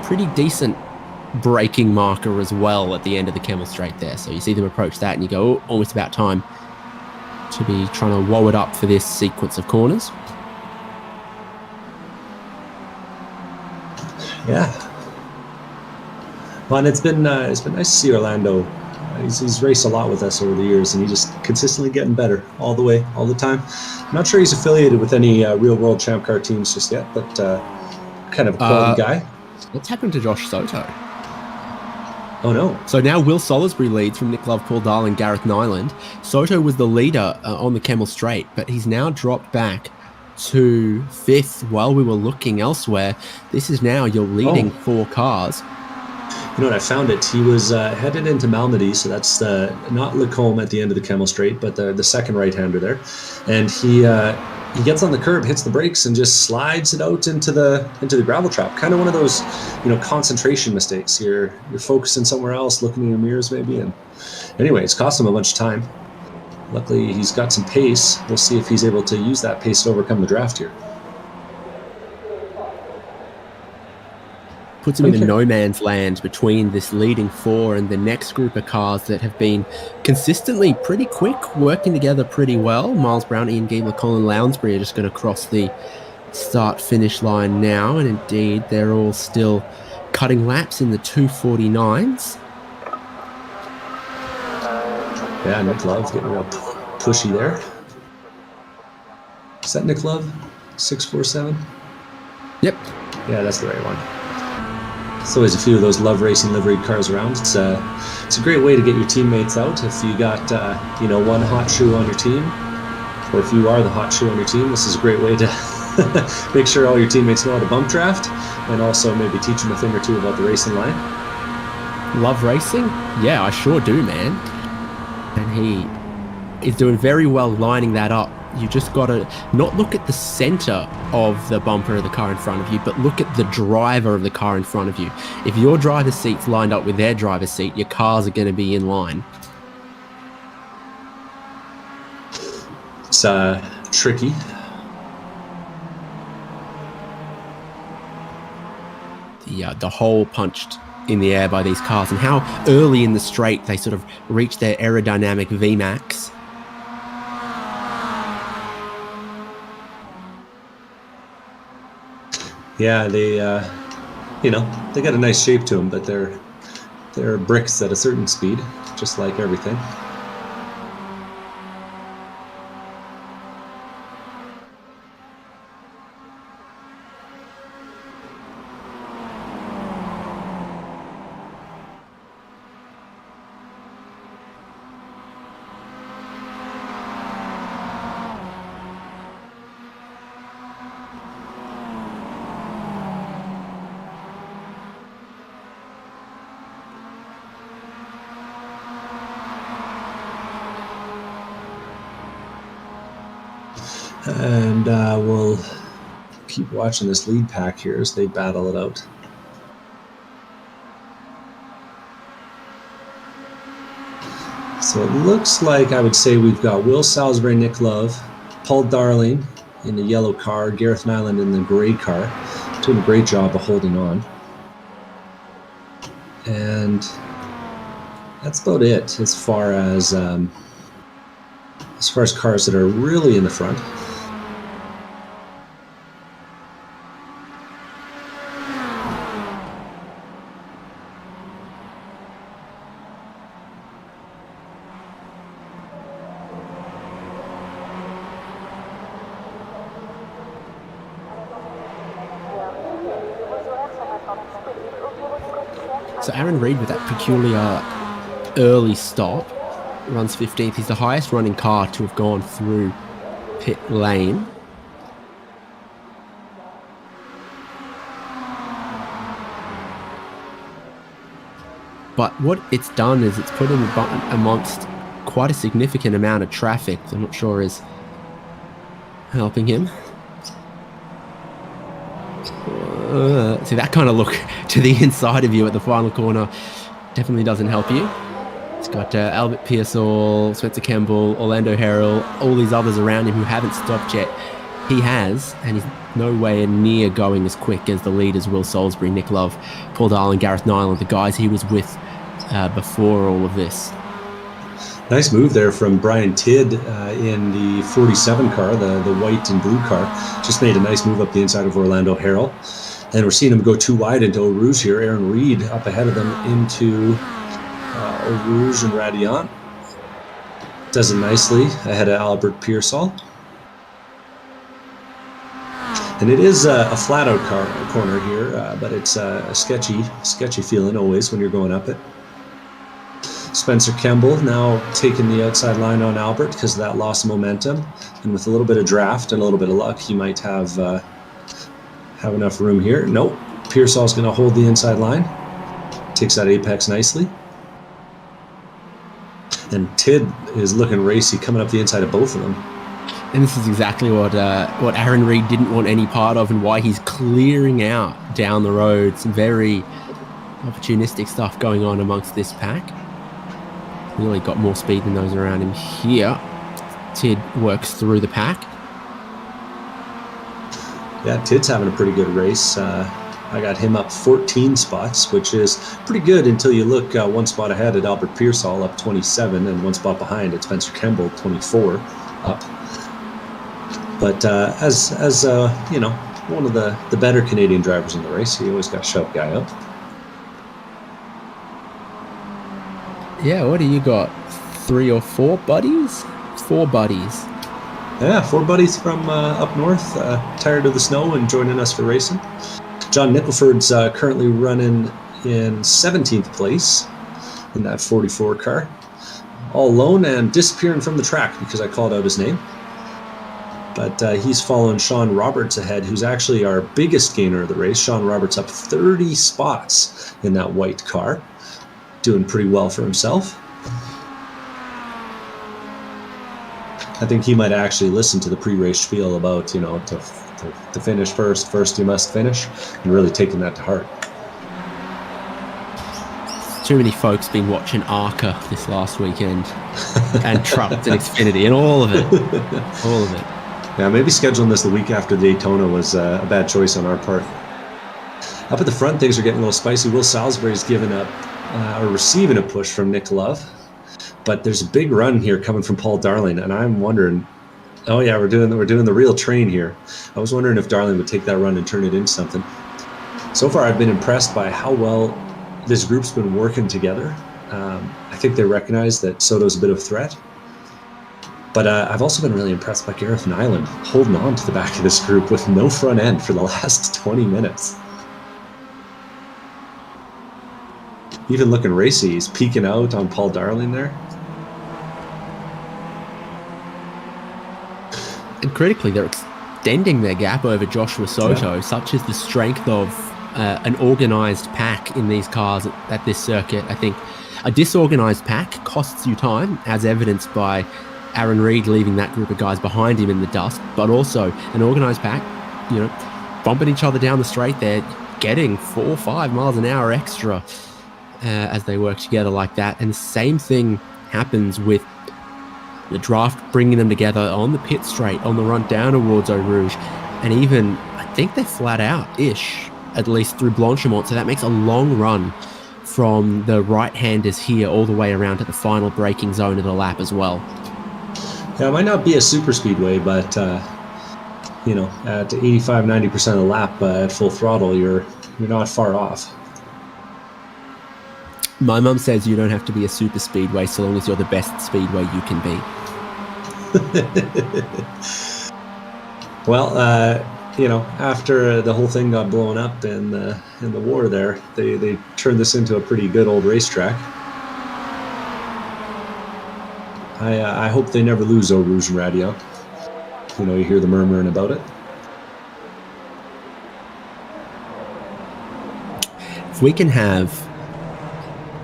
pretty decent braking marker as well at the end of the Kemmel straight there. So you see them approach that and you go, almost about time to be trying to woe it up for this sequence of corners. Yeah. Well, and it's been nice to see Orlando. He's raced a lot with us over the years, and he's just consistently getting better all the way, all the time. I'm not sure he's affiliated with any real-world ChampCar teams just yet, but kind of a quality guy. What's happened to Josh Soto? Oh, no. So now Will Salisbury leads from Nick Love, Paul Darling, Gareth Nyland. Soto was the leader on the Kemmel Straight, but he's now dropped back to 5th while we were looking elsewhere. This is now your leading 4 cars. You know what, I found it. He was headed into Malmedy, so that's not Lacombe at the end of the Kemmel Straight, but the second right-hander there. And he he gets on the curb, hits the brakes, and just slides it out into the gravel trap. Kind of one of those, concentration mistakes. You're focusing somewhere else, looking in your mirrors maybe, and anyway, it's cost him a bunch of time. Luckily, he's got some pace. We'll see if he's able to use that pace to overcome the draft here. Puts him in a no man's land between this leading 4 and the next group of cars that have been consistently pretty quick, working together pretty well. Miles Brown, Ian Giebler, Colin Lounsbury are just going to cross the start-finish line now, and indeed they're all still cutting laps in the 2:49s. Yeah, Nick Love getting real pushy there. Is that Nick Love? 647? Yep. Yeah, that's the right one. There's always a few of those Love Racing liveried cars around. It's a great way to get your teammates out. If you got one hot shoe on your team, or if you are the hot shoe on your team, this is a great way to make sure all your teammates know how to bump draft, and also maybe teach them a thing or two about the racing line. Love racing? Yeah, I sure do, man. And he is doing very well lining that up. You just got to not look at the center of the bumper of the car in front of you, but look at the driver of the car in front of you. If your driver's seat's lined up with their driver's seat, your cars are going to be in line. It's tricky. The hole punched in the air by these cars, and how early in the straight they sort of reach their aerodynamic VMAX. Yeah, they got a nice shape to them, but they're bricks at a certain speed, just like everything. And we'll keep watching this lead pack here as they battle it out. So it looks like, I would say, we've got Will Salisbury, Nick Love, Paul Darling in the yellow car, Gareth Nyland in the gray car, doing a great job of holding on. And that's about it as far as cars that are really in the front. So Aaron Reed with that peculiar early stop runs 15th. He's the highest running car to have gone through pit lane. But what it's done is it's put him amongst quite a significant amount of traffic. I'm not sure is helping him. See, that kind of look to the inside of you at the final corner definitely doesn't help you. It's got Albert Pearsall, Spencer Campbell, Orlando Harrell, all these others around him who haven't stopped yet. He has, and he's nowhere near going as quick as the leaders Will Salisbury, Nick Love, Paul Darling, Gareth Nyland, the guys he was with before all of this. Nice move there from Brian Tidd in the 47 car, the white and blue car. Just made a nice move up the inside of Orlando Harrell. And we're seeing him go too wide into Eau Rouge here. Aaron Reed up ahead of them into Eau Rouge and Radiant. Does it nicely ahead of Albert Pearsall. And it is a flat-out corner here, but it's a sketchy feeling always when you're going up it. Spencer Campbell now taking the outside line on Albert because of that loss of momentum. And with a little bit of draft and a little bit of luck, he might have enough room here. Nope. Pearsall's going to hold the inside line. Takes that apex nicely. And Tidd is looking racy coming up the inside of both of them. And this is exactly what Aaron Reed didn't want any part of, and why he's clearing out down the road. Some very opportunistic stuff going on amongst this pack. Really got more speed than those around him here. Tid works through the pack. Yeah, Tid's having a pretty good race. I got him up 14 spots, which is pretty good until you look one spot ahead at Albert Pearsall up 27, and one spot behind at Spencer Kemble 24 up. But as you know, one of the better Canadian drivers in the race, he always got a sharp guy up. Yeah, what do you got? 3 or 4 buddies? 4 buddies. Yeah, 4 buddies from up north, tired of the snow and joining us for racing. John Nicholford's currently running in 17th place in that 44 car. All alone and disappearing from the track because I called out his name. But he's following Sean Roberts ahead, who's actually our biggest gainer of the race. Sean Roberts up 30 spots in that white car, doing pretty well for himself. I think he might actually listen to the pre-race spiel about, you know, to finish first you must finish, and really taking that to heart. Too many folks been watching ARCA this last weekend, and Trucks and Xfinity and all of it. All of it. Yeah, maybe scheduling this the week after Daytona was a bad choice on our part. Up at the front, things are getting a little spicy. Will Salisbury's given up or receiving a push from Nick Love, but there's a big run here coming from Paul Darling, and I'm wondering, oh yeah, we're doing the real train here. I was wondering if Darling would take that run and turn it into something. So far, I've been impressed by how well this group's been working together. I think they recognize that Soto's a bit of a threat. But I've also been really impressed by Gareth Nyland holding on to the back of this group with no front end for the last 20 minutes. Even looking racy, he's peeking out on Paul Darling there. And critically, they're extending their gap over Joshua Soto, such is the strength of an organised pack in these cars at this circuit. I think a disorganised pack costs you time, as evidenced by Aaron Reed leaving that group of guys behind him in the dust, but also an organised pack, you know, bumping each other down the straight there, getting 4 or 5 miles an hour extra as they work together like that. And the same thing happens with the draft, bringing them together on the pit straight, on the run down towards Eau Rouge, and even, I think they're flat out-ish, at least through Blanchimont, so that makes a long run from the right-handers here all the way around to the final braking zone of the lap as well. Yeah, it might not be a super speedway, but you know, at 85-90% of the lap at full throttle, you're not far off. My mum says you don't have to be a super speedway so long as you're the best speedway you can be. Well, you know, after the whole thing got blown up in the war there, they turned this into a pretty good old racetrack. I hope they never lose Eau Rouge and Radio. You know, you hear the murmuring about it. If we can have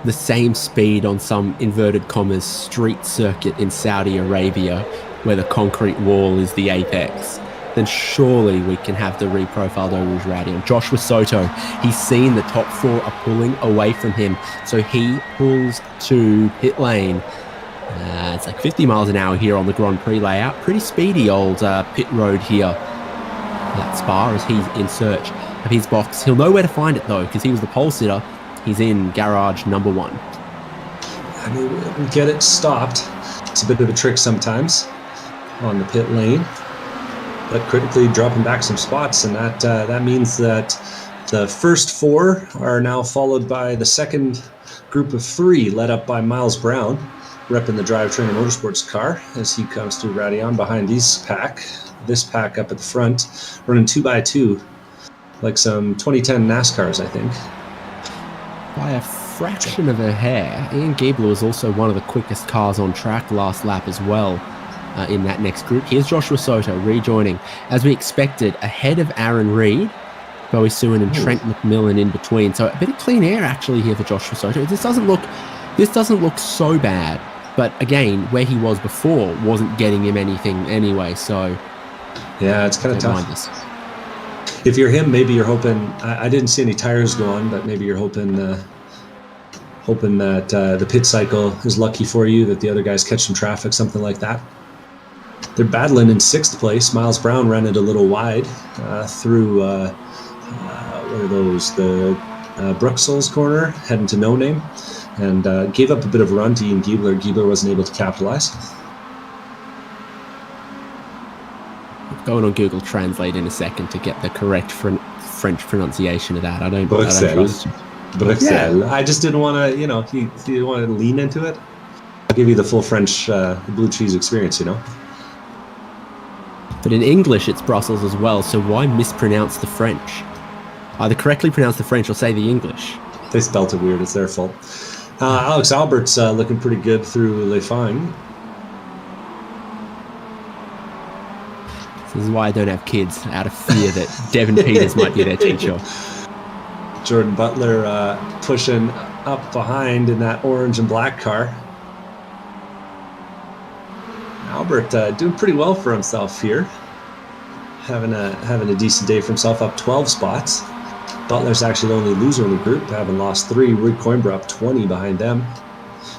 the same speed on some inverted commas street circuit in Saudi Arabia where the concrete wall is the apex, then surely we can have the reprofiled Eau Rouge Radio. Joshua Soto, he's seen the top 4 are pulling away from him, so he pulls to pit lane. It's like 50 miles an hour here on the Grand Prix layout. Pretty speedy old pit road here at Spa as he's in search of his box. He'll know where to find it though, because he was the pole sitter. He's in garage number 1. I mean, we get it stopped. It's a bit of a trick sometimes on the pit lane, but critically dropping back some spots, and that means that the first 4 are now followed by the second group of 3, led up by Miles Brown, repping the Drivetrain Motorsports car as he comes through Radeon behind this pack up at the front, running 2x2 like some 2010 NASCARs, I think. By a fraction of a hair. Ian Giebler was also one of the quickest cars on track last lap as well in that next group. Here's Joshua Soto rejoining, as we expected, ahead of Aaron Reed, Bowie Sewin and Trent McMillan in between. So a bit of clean air actually here for Joshua Soto. This doesn't look so bad But again, where he was before wasn't getting him anything anyway, so... Yeah, it's kind of don't mind tough. this. If you're him, maybe you're hoping... I didn't see any tires go on, but maybe you're hoping that the pit cycle is lucky for you, that the other guys catch some traffic, something like that. They're battling in 6th place. Miles Brown ran it a little wide through, what are those, the Bruxelles corner, heading to No Name, and gave up a bit of run to Ian Giebler. Giebler wasn't able to capitalize. Going on Google Translate in a second to get the correct French pronunciation of that. I don't trust you. Bruxelles. Yeah. I just didn't want to, if you want to lean into it, I'll give you the full French blue cheese experience, But in English, it's Brussels as well, so why mispronounce the French? Either correctly pronounce the French or say the English. They spelt it weird. It's their fault. Alex Albert's looking pretty good through Le Fang. This is why I don't have kids, out of fear that Devin Peters might be their teacher. Jordan Butler pushing up behind in that orange and black car. Albert doing pretty well for himself here. Having a decent day for himself, up 12 spots. Butler's actually the only loser in the group, having lost 3. Roy Coimbra up 20 behind them.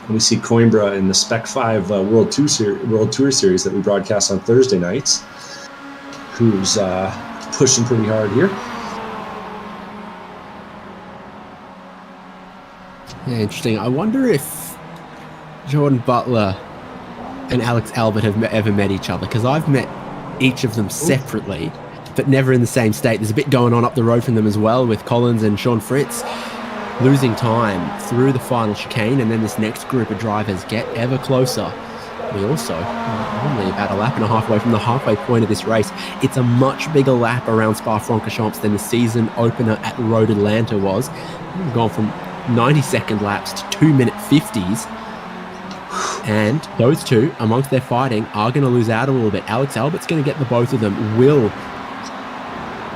And we see Coimbra in the Spec 5 World Tour Series that we broadcast on Thursday nights, who's pushing pretty hard here. Yeah, interesting. I wonder if Jordan Butler and Alex Albert have ever met each other, because I've met each of them separately, but never in the same state. There's a bit going on up the road from them as well, with Collins and Sean Fritz losing time through the final chicane, and then this next group of drivers get ever closer. We also are only about a lap and a half away from the halfway point of this race. It's a much bigger lap around Spa-Francorchamps than the season opener at Road Atlanta was. We've gone from 90-second laps to 2-minute 50s. And those two, amongst their fighting, are going to lose out a little bit. Alex Albert's going to get the both of them. Will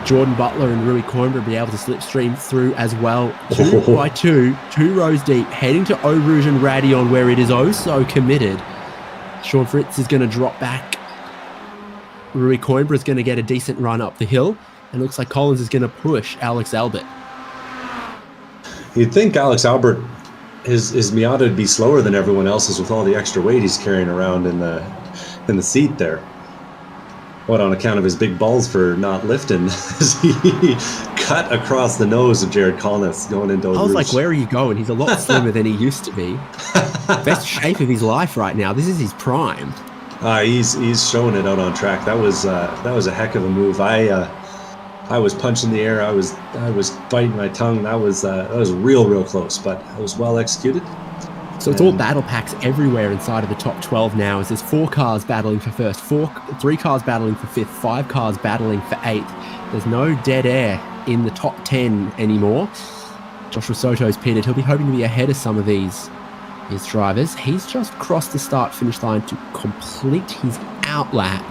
Jordan Butler and Rui Coimbra be able to slipstream through as well? 2 by 2, 2 rows deep, heading to Eau Rouge and Radion, where it is oh so committed. Sean Fritz is going to drop back. Rui Coimbra is going to get a decent run up the hill. And it looks like Collins is going to push Alex Albert. You'd think Alex Albert, his Miata would be slower than everyone else's with all the extra weight he's carrying around in the seat there. What, on account of his big balls for not lifting, as he cut across the nose of Jared Collins going into Eau Rouge. I was like, where are you going? He's a lot slimmer than he used to be. Best shape of his life right now. This is his prime. He's showing it out on track. That was a heck of a move. I was punching the air. I was biting my tongue. That was real close, but it was well executed. So it's all battle packs everywhere inside of the top 12 now, as there's 4 cars battling for first, 3 cars battling for fifth, 5 cars battling for 8th. There's no dead air in the top 10 anymore. Joshua Soto's pitted. He'll be hoping to be ahead of some of these drivers. He's just crossed the start-finish line to complete his out lap.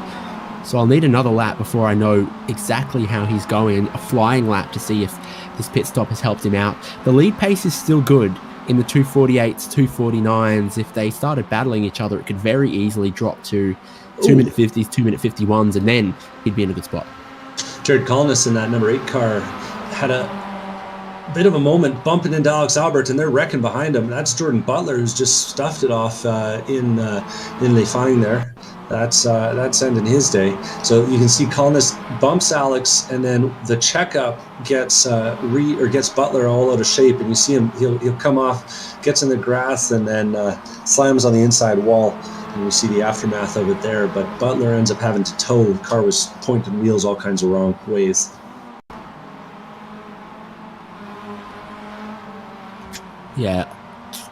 So I'll need another lap before I know exactly how he's going, a flying lap, to see if this pit stop has helped him out. The lead pace is still good in the 248s, 249s. If they started battling each other, it could very easily drop to 2-minute 50s, 2-minute 51s, and then he'd be in a good spot. Jared Collins in that number 8 car had a bit of a moment bumping into Alex Albert, and they're wrecking behind him. That's Jordan Butler, who's just stuffed it off in Le Fang there. That's ending his day. So you can see Collins bumps Alex, and then the checkup gets Butler all out of shape, and you see him. He'll come off, gets in the grass, and then slams on the inside wall. And you see the aftermath of it there. But Butler ends up having to tow. The car was pointing wheels all kinds of wrong ways. Yeah,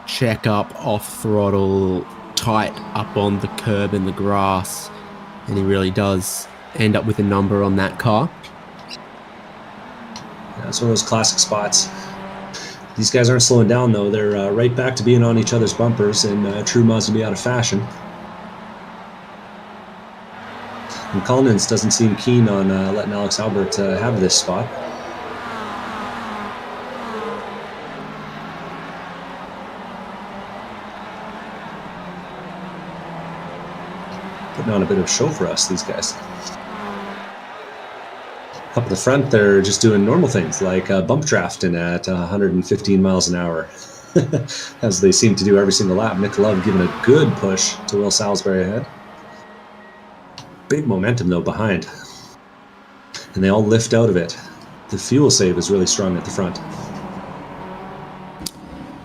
check up, off throttle, tight up on the curb and the grass, and he really does end up with a number on that car. Yeah, it's one of those classic spots. These guys aren't slowing down, though. They're right back to being on each other's bumpers, and true Mazda be out of fashion. And Collins doesn't seem keen on letting Alex Albert have this spot. putting on a bit of show for us, these guys. Up at the front, they're just doing normal things like bump drafting at 115 miles an hour, as they seem to do every single lap. Nick Love giving a good push to Will Salisbury ahead. Big momentum, though, behind. And they all lift out of it. The fuel save is really strong at the front.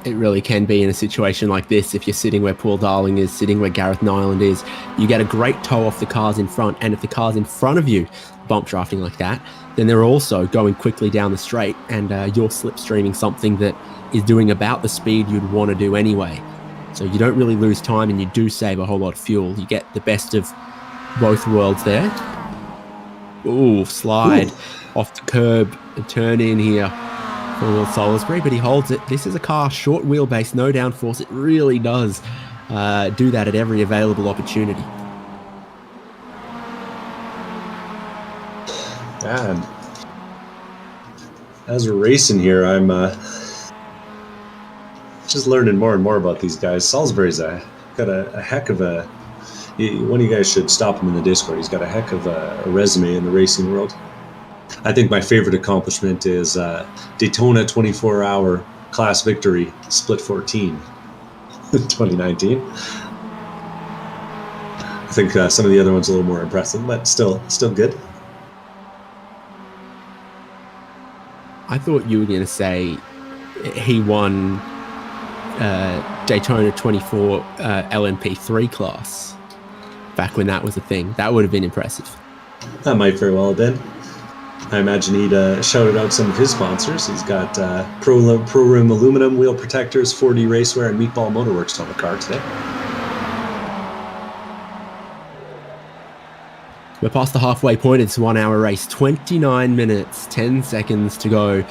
It really can be in a situation like this. If you're sitting where Paul Darling is, sitting where Gareth Nyland is, you get a great tow off the cars in front. And if the cars in front of you bump drafting like that, then they're also going quickly down the straight, and you're slipstreaming something that is doing about the speed you'd want to do anyway. So you don't really lose time, and you do save a whole lot of fuel. You get the best of both worlds there. Ooh, slide off the curb and turn in here for Will Salisbury, but he holds it. This is a car, short wheelbase, no downforce. It really does do that at every available opportunity. And as we're racing here, I'm just learning more and more about these guys. Salisbury's got a heck of a... One of you guys should stop him in the Discord. He's got a heck of a resume in the racing world. I think my favorite accomplishment is Daytona 24-hour class victory, split 14, 2019. I think some of the other ones are a little more impressive, but still good. I thought you were going to say he won Daytona 24 LMP3 class back when that was a thing. That would have been impressive. That might very well have been. I imagine he'd shouted out some of his sponsors. He's got Pro Rim aluminum wheel protectors, 4D Racewear, and Meatball Motorworks on the car today. We're past the halfway point. It's a 1 hour race, 29 minutes, 10 seconds to go.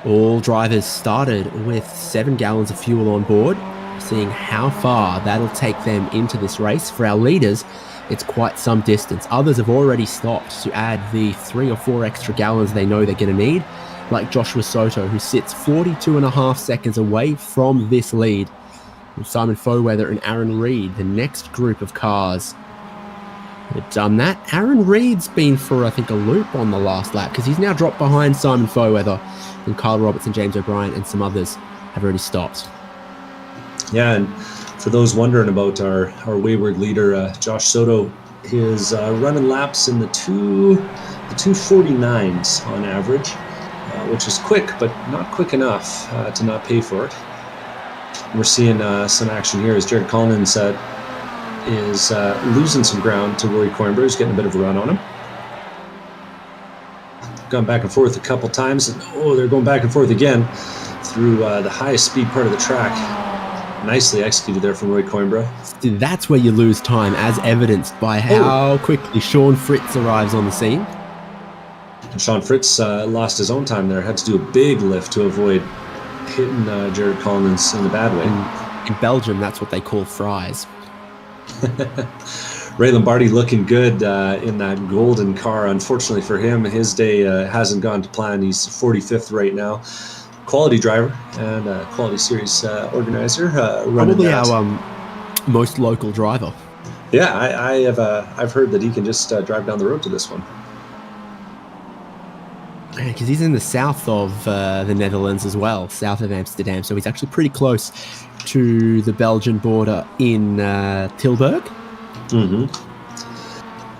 All drivers started with 7 gallons of fuel on board. Seeing how far that'll take them into this race. For our leaders, it's quite some distance. Others have already stopped to add the 3 or 4 extra gallons they know they're going to need, like Joshua Soto, who sits 42.5 seconds away from this lead. And Simon Foweather and Aaron Reed, the next group of cars, have done that. Aaron Reed's been for, I think, a loop on the last lap, because he's now dropped behind Simon Foweather, and Kyle Roberts and James O'Brien and some others have already stopped. Yeah, and for those wondering about our wayward leader, Josh Soto, is running laps in the 249s on average, which is quick, but not quick enough to not pay for it. We're seeing some action here as Jared Collins is losing some ground to Rory Coimbra, who's getting a bit of a run on him. Gone back and forth a couple times, and they're going back and forth again through the highest speed part of the track. Nicely executed there from Roy Coimbra. That's where you lose time, as evidenced by how quickly Sean Fritz arrives on the scene. And Sean Fritz lost his own time there. Had to do a big lift to avoid hitting Jared Collins in the bad way. In Belgium, that's what they call fries. Ray Lombardi looking good in that golden car. Unfortunately for him, his day hasn't gone to plan. He's 45th right now. Quality driver and quality series organizer. Probably our most local driver. Yeah, I've heard that he can just drive down the road to this one. Because he's in the south of the Netherlands as well, south of Amsterdam. So he's actually pretty close to the Belgian border in Tilburg. Mm-hmm.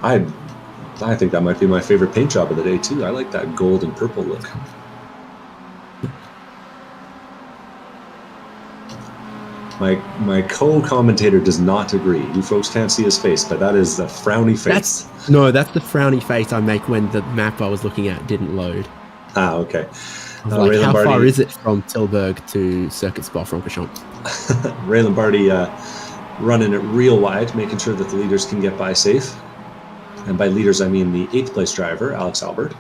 I think that might be my favorite paint job of the day too. I like that gold and purple look. My co-commentator does not agree. You folks can't see his face, but that is the frowny face. That's the frowny face I make when the map I was looking at didn't load. Ah, okay. Like, how far is it from Tilburg to Circuit Spa-Francorchamps? Ray Lombardi running it real wide, making sure that the leaders can get by safe. And by leaders, I mean the 8th place driver, Alex Albert.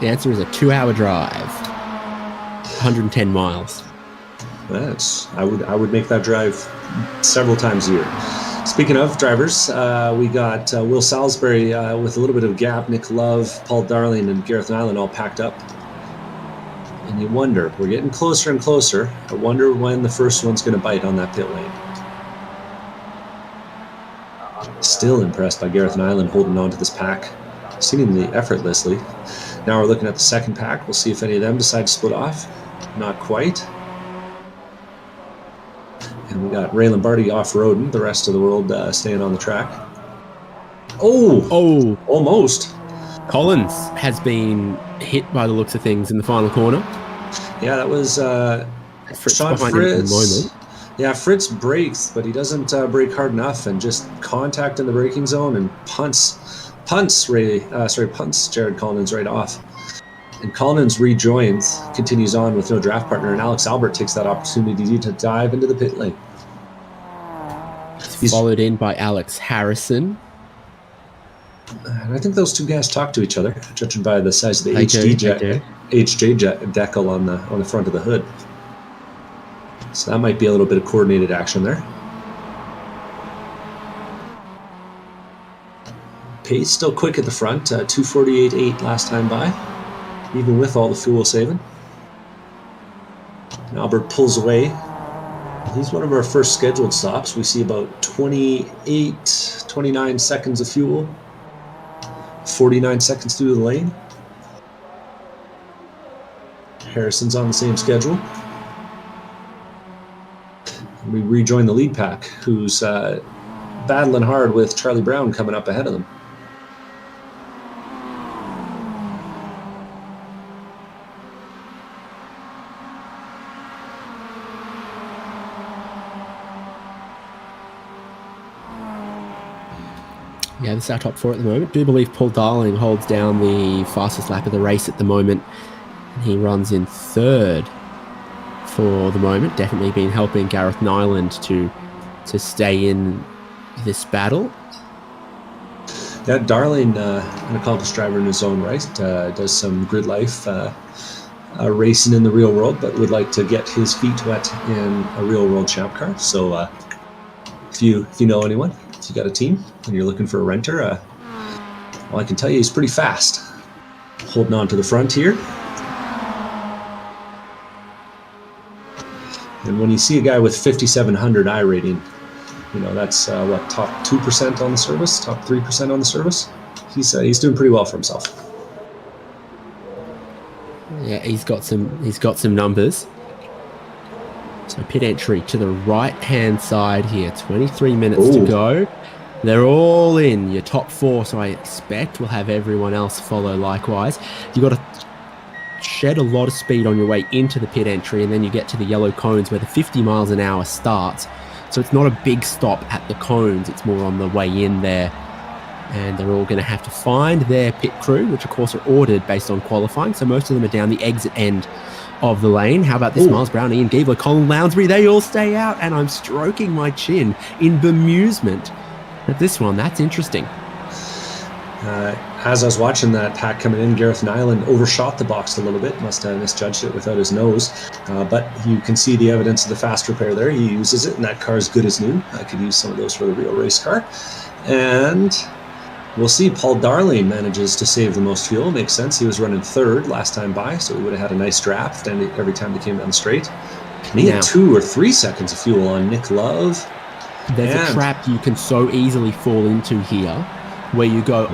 The answer is a 2-hour drive. 110 miles. I would make that drive several times a year. Speaking of drivers, we got Will Salisbury with a little bit of a gap, Nick Love, Paul Darling, and Gareth Nyland all packed up in And you wonder, we're getting closer and closer. I wonder when the first one's going to bite on that pit lane. Still impressed by Gareth Nyland holding on to this pack, seemingly effortlessly. Now we're looking at the second pack. We'll see if any of them decide to split off. Not quite. And we got Ray Lombardi off-roading, the rest of the world staying on the track. Oh, almost. Collins has been hit by the looks of things in the final corner. Yeah, that was Sean Fritz. Yeah, Fritz brakes, but he doesn't brake hard enough, and just contact in the braking zone and punts Jared Collins right off. And Collins rejoins, continues on with no draft partner, and Alex Albert takes that opportunity to dive into the pit lane. He's followed in by Alex Harrison. And I think those two guys talk to each other, judging by the size of the HJ decal on the front of the hood. So that might be a little bit of coordinated action there. Pace still quick at the front, 2:48.8 last time by, even with all the fuel saving. And Albert pulls away. He's one of our first scheduled stops. We see about 29 seconds of fuel, 49 seconds through the lane. Harrison's on the same schedule. We rejoin the lead pack, who's battling hard with Charlie Brown coming up ahead of them. Yeah, this is our top four at the moment. Do believe Paul Darling holds down the fastest lap of the race at the moment. He runs in third for the moment. Definitely been helping Gareth Nyland to stay in this battle. Yeah, Darling, an accomplished driver in his own right, does some grid life racing in the real world, but would like to get his feet wet in a real world champ car. So if you know anyone, if you got a team and you're looking for a renter, well, I can tell you he's pretty fast. Holding on to the front here. And when you see a guy with 5,700 iRating, you know, that's top 2% on the service, top 3% on the service. He's doing pretty well for himself. Yeah, he's got some numbers. So pit entry to the right-hand side here. 23 minutes to go. They're all in your top four, so I expect we'll have everyone else follow likewise. You got to shed a lot of speed on your way into the pit entry, and then you get to the yellow cones where the 50 miles an hour starts. So it's not a big stop at the cones, it's more on the way in there. And they're all going to have to find their pit crew, which of course are ordered based on qualifying. So most of them are down the exit end of the lane. How about this? Miles Brown, Ian Giebler, Colin Lounsbury, they all stay out, and I'm stroking my chin in bemusement at this one. That's interesting. As I was watching that pack coming in, Gareth Nyland overshot the box a little bit, must have misjudged it without his nose, but you can see the evidence of the fast repair there. He uses it, and that car is good as new. I could use some of those for the real race car. And we'll see, Paul Darling manages to save the most fuel. Makes sense, he was running third last time by, so he would have had a nice draft every time they came down the straight. And he had 2 or 3 seconds of fuel on Nick Love. There's a trap you can so easily fall into here, where you go,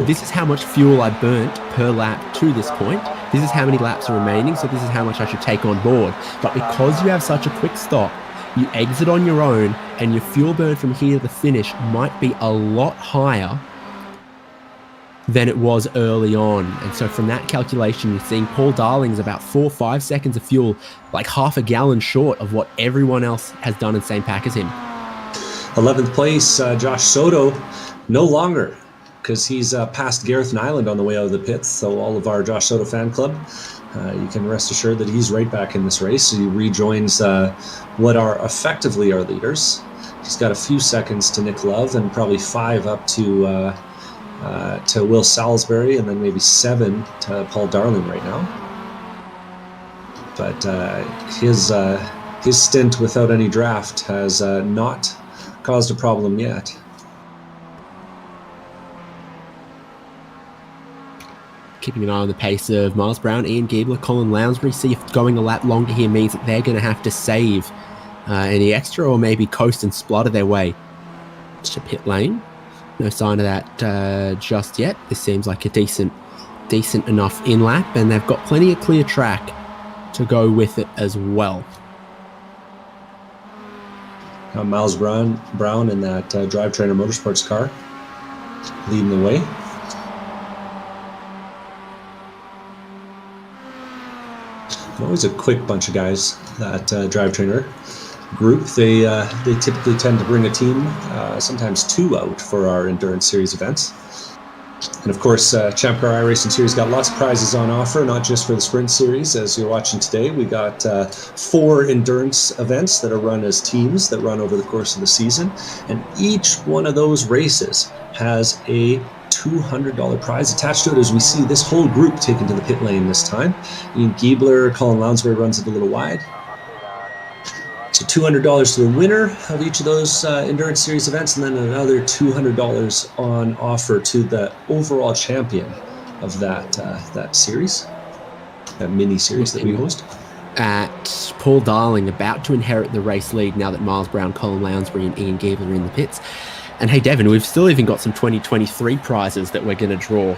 this is how much fuel I burnt per lap to this point. This is how many laps are remaining, so this is how much I should take on board. But because you have such a quick stop, you exit on your own, and your fuel burn from here to the finish might be a lot higher than it was early on. And so from that calculation, you're seeing Paul Darling's about 4 or 5 seconds of fuel, like half a gallon short of what everyone else has done in the same pack as him. 11th place, Josh Soto, no longer, because he's passed Gareth Nyland on the way out of the pits. So all of our Josh Soto fan club, you can rest assured that he's right back in this race. So he rejoins what are effectively our leaders. He's got a few seconds to Nick Love, and probably 5 up to Will Salisbury, and then maybe 7 to Paul Darling right now. But his stint without any draft has not caused a problem yet. keeping an eye on the pace of Miles Brown, Ian Giebler, Colin Lounsbury. See if going a lap longer here means that they're going to have to save any extra or maybe coast and splutter their way to pit lane. No sign of that just yet. This seems like a decent enough in lap, and they've got plenty of clear track to go with it as well. Miles Brown in that Drive Trainer Motorsports car leading the way. Always a quick bunch of guys, that Drive Trainer group. They typically tend to bring a team, sometimes two out for our Endurance Series events. And of course, ChampCar iRacing Series got lots of prizes on offer, not just for the Sprint Series. As you're watching today, we got 4 endurance events that are run as teams that run over the course of the season. And each one of those races has a $200 prize attached to it, as we see this whole group taken to the pit lane this time. Ian Giebler, Colin Lounsbury runs it a little wide. So $200 to the winner of each of those Endurance Series events, and then another $200 on offer to the overall champion of that series, that mini series that we host. At Paul Darling, about to inherit the race lead now that Miles Brown, Colin Lounsbury and Ian Giebler are in the pits. And hey, Devin, we've still even got some 2023 prizes that we're going to draw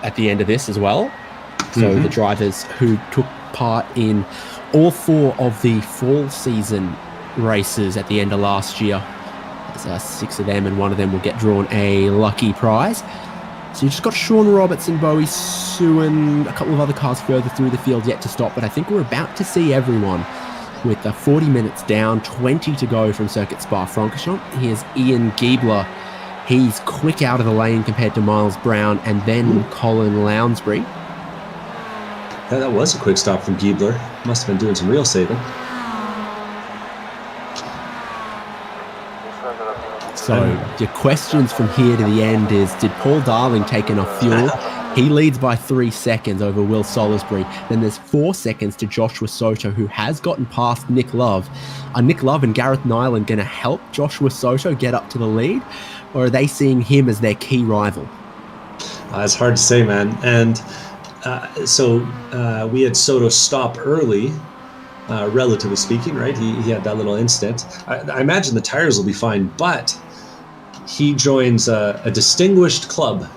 at the end of this as well. So the drivers who took part in all 4 of the fall season races at the end of last year. There's 6 of them, and one of them will get drawn a lucky prize. So you've just got Sean Robertson, Bowie Suen, a couple of other cars further through the field yet to stop, but I think we're about to see everyone with 40 minutes down, 20 to go from Circuit Spa-Francorchamps. Here's Ian Giebler. He's quick out of the lane compared to Miles Brown, and then Colin Lounsbury. Yeah, that was a quick stop from Giebler. Must have been doing some real saving. So your questions from here to the end is, did Paul Darling take enough fuel? He leads by 3 seconds over Will Salisbury. Then there's 4 seconds to Joshua Soto, who has gotten past Nick Love. Are Nick Love and Gareth Nyland going to help Joshua Soto get up to the lead? Or are they seeing him as their key rival? It's hard to say, man. And so we had Soto stop early, relatively speaking, right? He had that little incident. I imagine the tires will be fine, but he joins a distinguished club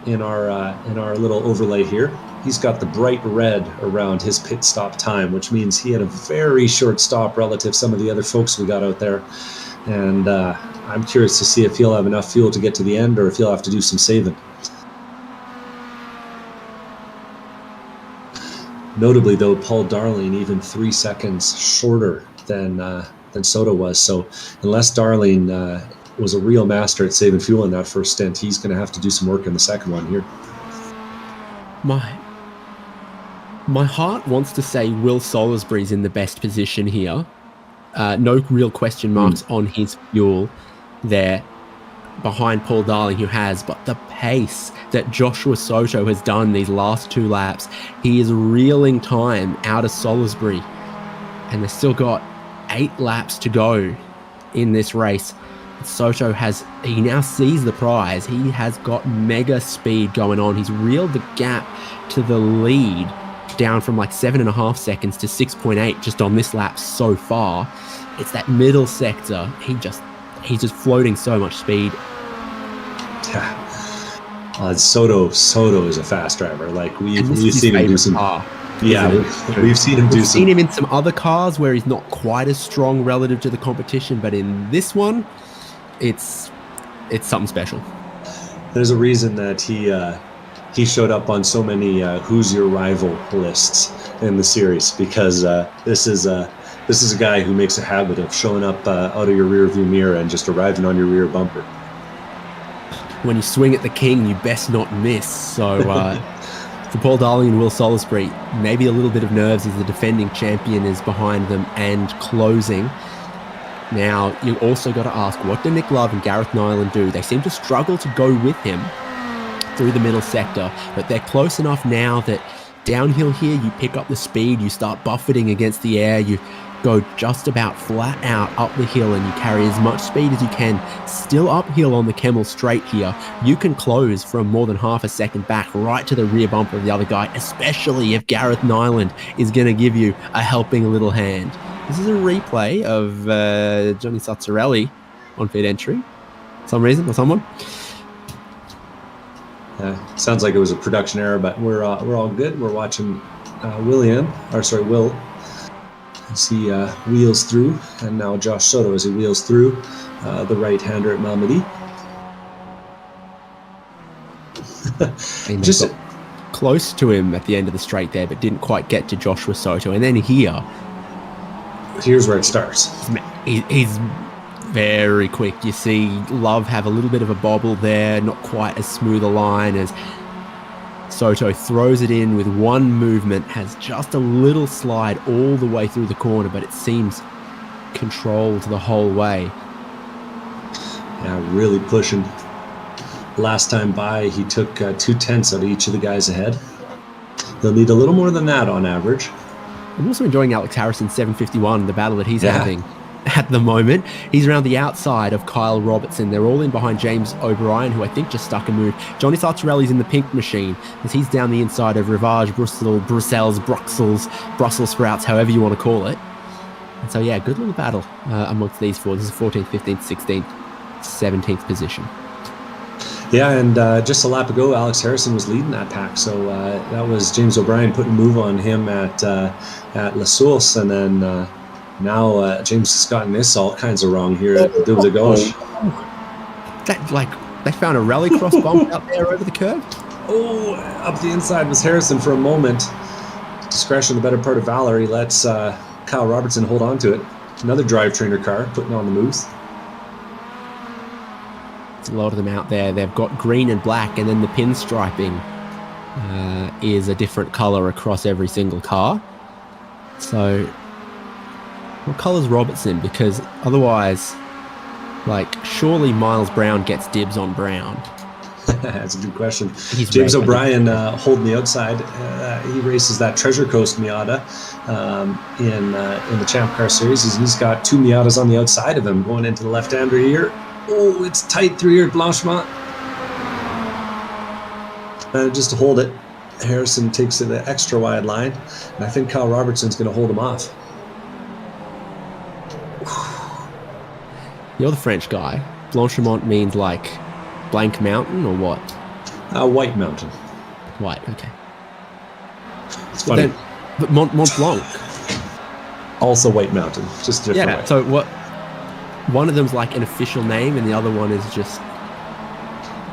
in our little overlay here. He's got the bright red around his pit stop time, which means he had a very short stop relative to some of the other folks we got out there. And I'm curious to see if he'll have enough fuel to get to the end, or if he'll have to do some saving. Notably, though, Paul Darling even 3 seconds shorter than Soto was. So unless Darling was a real master at saving fuel in that first stint, he's going to have to do some work in the second one here. My heart wants to say Will Salisbury's in the best position here. No real question marks on his fuel there behind Paul Darling, who has, but the pace that Joshua Soto has done these last 2 laps, he is reeling time out of Salisbury, and they've still got 8 laps to go in this race. Soto he now sees the prize. He has got mega speed going on. He's reeled the gap to the lead down from like 7.5 seconds to 6.8 just on this lap so far. It's that middle sector. He's just floating so much speed. Soto is a fast driver. Like we've seen him do some. We've seen him do some. We've seen him in some other cars where he's not quite as strong relative to the competition, but in this one, it's something special. There's a reason that he showed up on so many "Who's Your Rival" lists in the series, because this is a guy who makes a habit of showing up out of your rear view mirror and just arriving on your rear bumper. When you swing at the king, you best not miss. So for Paul Darling and Will Salisbury, maybe a little bit of nerves as the defending champion is behind them and closing. Now, you also got to ask, what do Nick Love and Gareth Nyland do? They seem to struggle to go with him through the middle sector, but they're close enough now that downhill here, you pick up the speed, you start buffeting against the air, you go just about flat out up the hill and you carry as much speed as you can, still uphill on the Camel Straight here, you can close from more than half a second back right to the rear bumper of the other guy, especially if Gareth Nyland is going to give you a helping little hand. This is a replay of Johnny Sazzarelli on feed entry. Some reason or someone. Sounds like it was a production error, but we're all good. We're watching Will as he wheels through, and now Josh Soto as he wheels through the right-hander at Malmedy. Just close to him at the end of the straight there, but didn't quite get to Joshua Soto. And then here's where it starts. He's very quick. You see Love have a little bit of a bobble there, not quite as smooth a line as Soto throws it in with one movement, has just a little slide all the way through the corner, but it seems controlled the whole way. Yeah, really pushing. Last time by, he took 2/10 out of each of the guys ahead. He'll need a little more than that on average. I'm also enjoying Alex Harrison's 751, the battle that he's having at the moment. He's around the outside of Kyle Robertson. They're all in behind James O'Brien, who I think just stuck a move. Johnny Sartorelli's in the pink machine as he's down the inside of Rivage, Brussels sprouts, however you want to call it. And so, yeah, good little battle amongst these four. This is 14th, 15th, 16th, 17th position. Yeah, and just a lap ago, Alex Harrison was leading that pack. So that was James O'Brien putting a move on him at La Source, and then now James has gotten this all kinds of wrong here at the Double de Gauche. They found a rallycross bump out there over the curb. Oh, up the inside was Harrison for a moment. Discretion, the better part of valor. He lets Kyle Robertson hold on to it. Another drive trainer car putting on the moves. A lot of them out there. They've got green and black, and then the pinstriping is a different color across every single car. So what color's Robertson? Because otherwise, surely Miles Brown gets dibs on Brown. That's a good question. James O'Brien holding the outside. He races that Treasure Coast Miata in the ChampCar series. He's got two Miatas on the outside of him going into the left-hander here. Oh, it's tight through here at Blanchemont. Just to hold it, Harrison takes it the extra wide line, and I think Kyle Robertson's going to hold him off. You're the French guy. Blanchemont means blank mountain or what? White mountain. White, okay. It's funny. But Mont Blanc. Also White Mountain, just different way. So what? One of them's an official name, and the other one is just...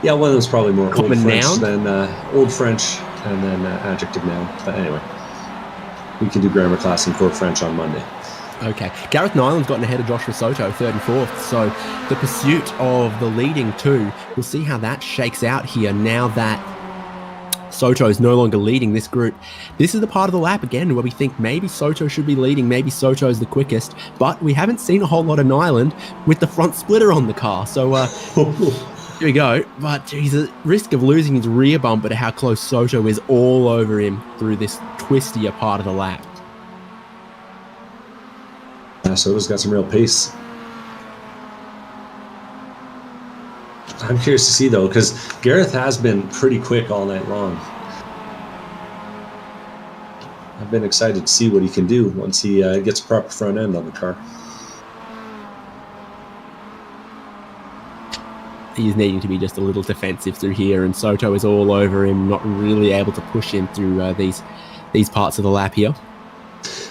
Yeah, one of them's probably more Old French noun? than Old French, and then adjective noun. But anyway, we can do grammar class in Core French on Monday. Okay. Gareth Nyland's gotten ahead of Joshua Soto, 3rd and 4th. So the pursuit of the leading two, we'll see how that shakes out here now that Soto's no longer leading this group. This is the part of the lap, again, where we think maybe Soto should be leading, maybe Soto's the quickest, but we haven't seen a whole lot of Nyland with the front splitter on the car. So here we go. But he's at risk of losing his rear bumper to how close Soto is all over him through this twistier part of the lap. Soto's got some real pace. I'm curious to see, though, because Gareth has been pretty quick all night long. I've been excited to see what he can do once he gets a proper front end on the car. He's needing to be just a little defensive through here, and Soto is all over him, not really able to push him through these parts of the lap here.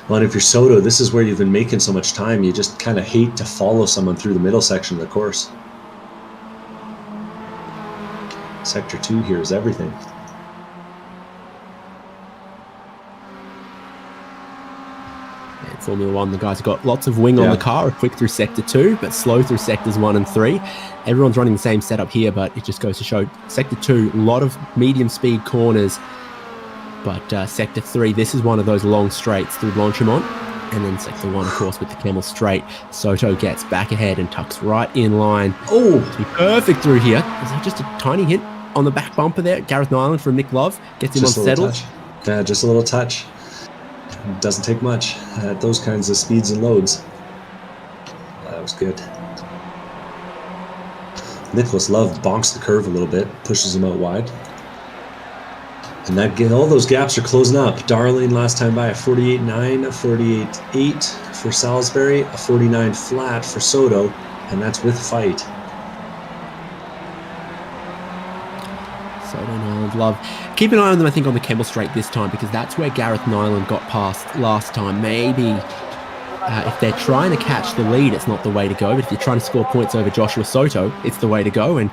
Well, and if you're Soto, this is where you've been making so much time. You just kind of hate to follow someone through the middle section of the course. Sector 2 here is everything. In Formula 1, the guys have got lots of wing on the car, are quick through Sector 2, but slow through Sectors 1 and 3. Everyone's running the same setup here, but it just goes to show Sector 2, a lot of medium speed corners. But Sector 3, this is one of those long straights through Blanchemont. And then Sector 1, of course, with the Camel Straight. Soto gets back ahead and tucks right in line. Oh, to be perfect through here. Is that just a tiny hit on the back bumper there? Gareth Nyland from Nick Love gets him unsettled. Yeah, just a little touch. It doesn't take much at those kinds of speeds and loads. That was good. Nicholas Love bonks the curve a little bit, pushes him out wide. And all those gaps are closing up. Darling last time by a 48.9, a 48.8 for Salisbury, a 49 flat for Soto, and that's with fight. Soto, Nyland, Love. Keep an eye on them, I think, on the Kemmel Straight this time, because that's where Gareth Nyland got past last time. Maybe if they're trying to catch the lead, it's not the way to go. But if you're trying to score points over Joshua Soto, it's the way to go. And,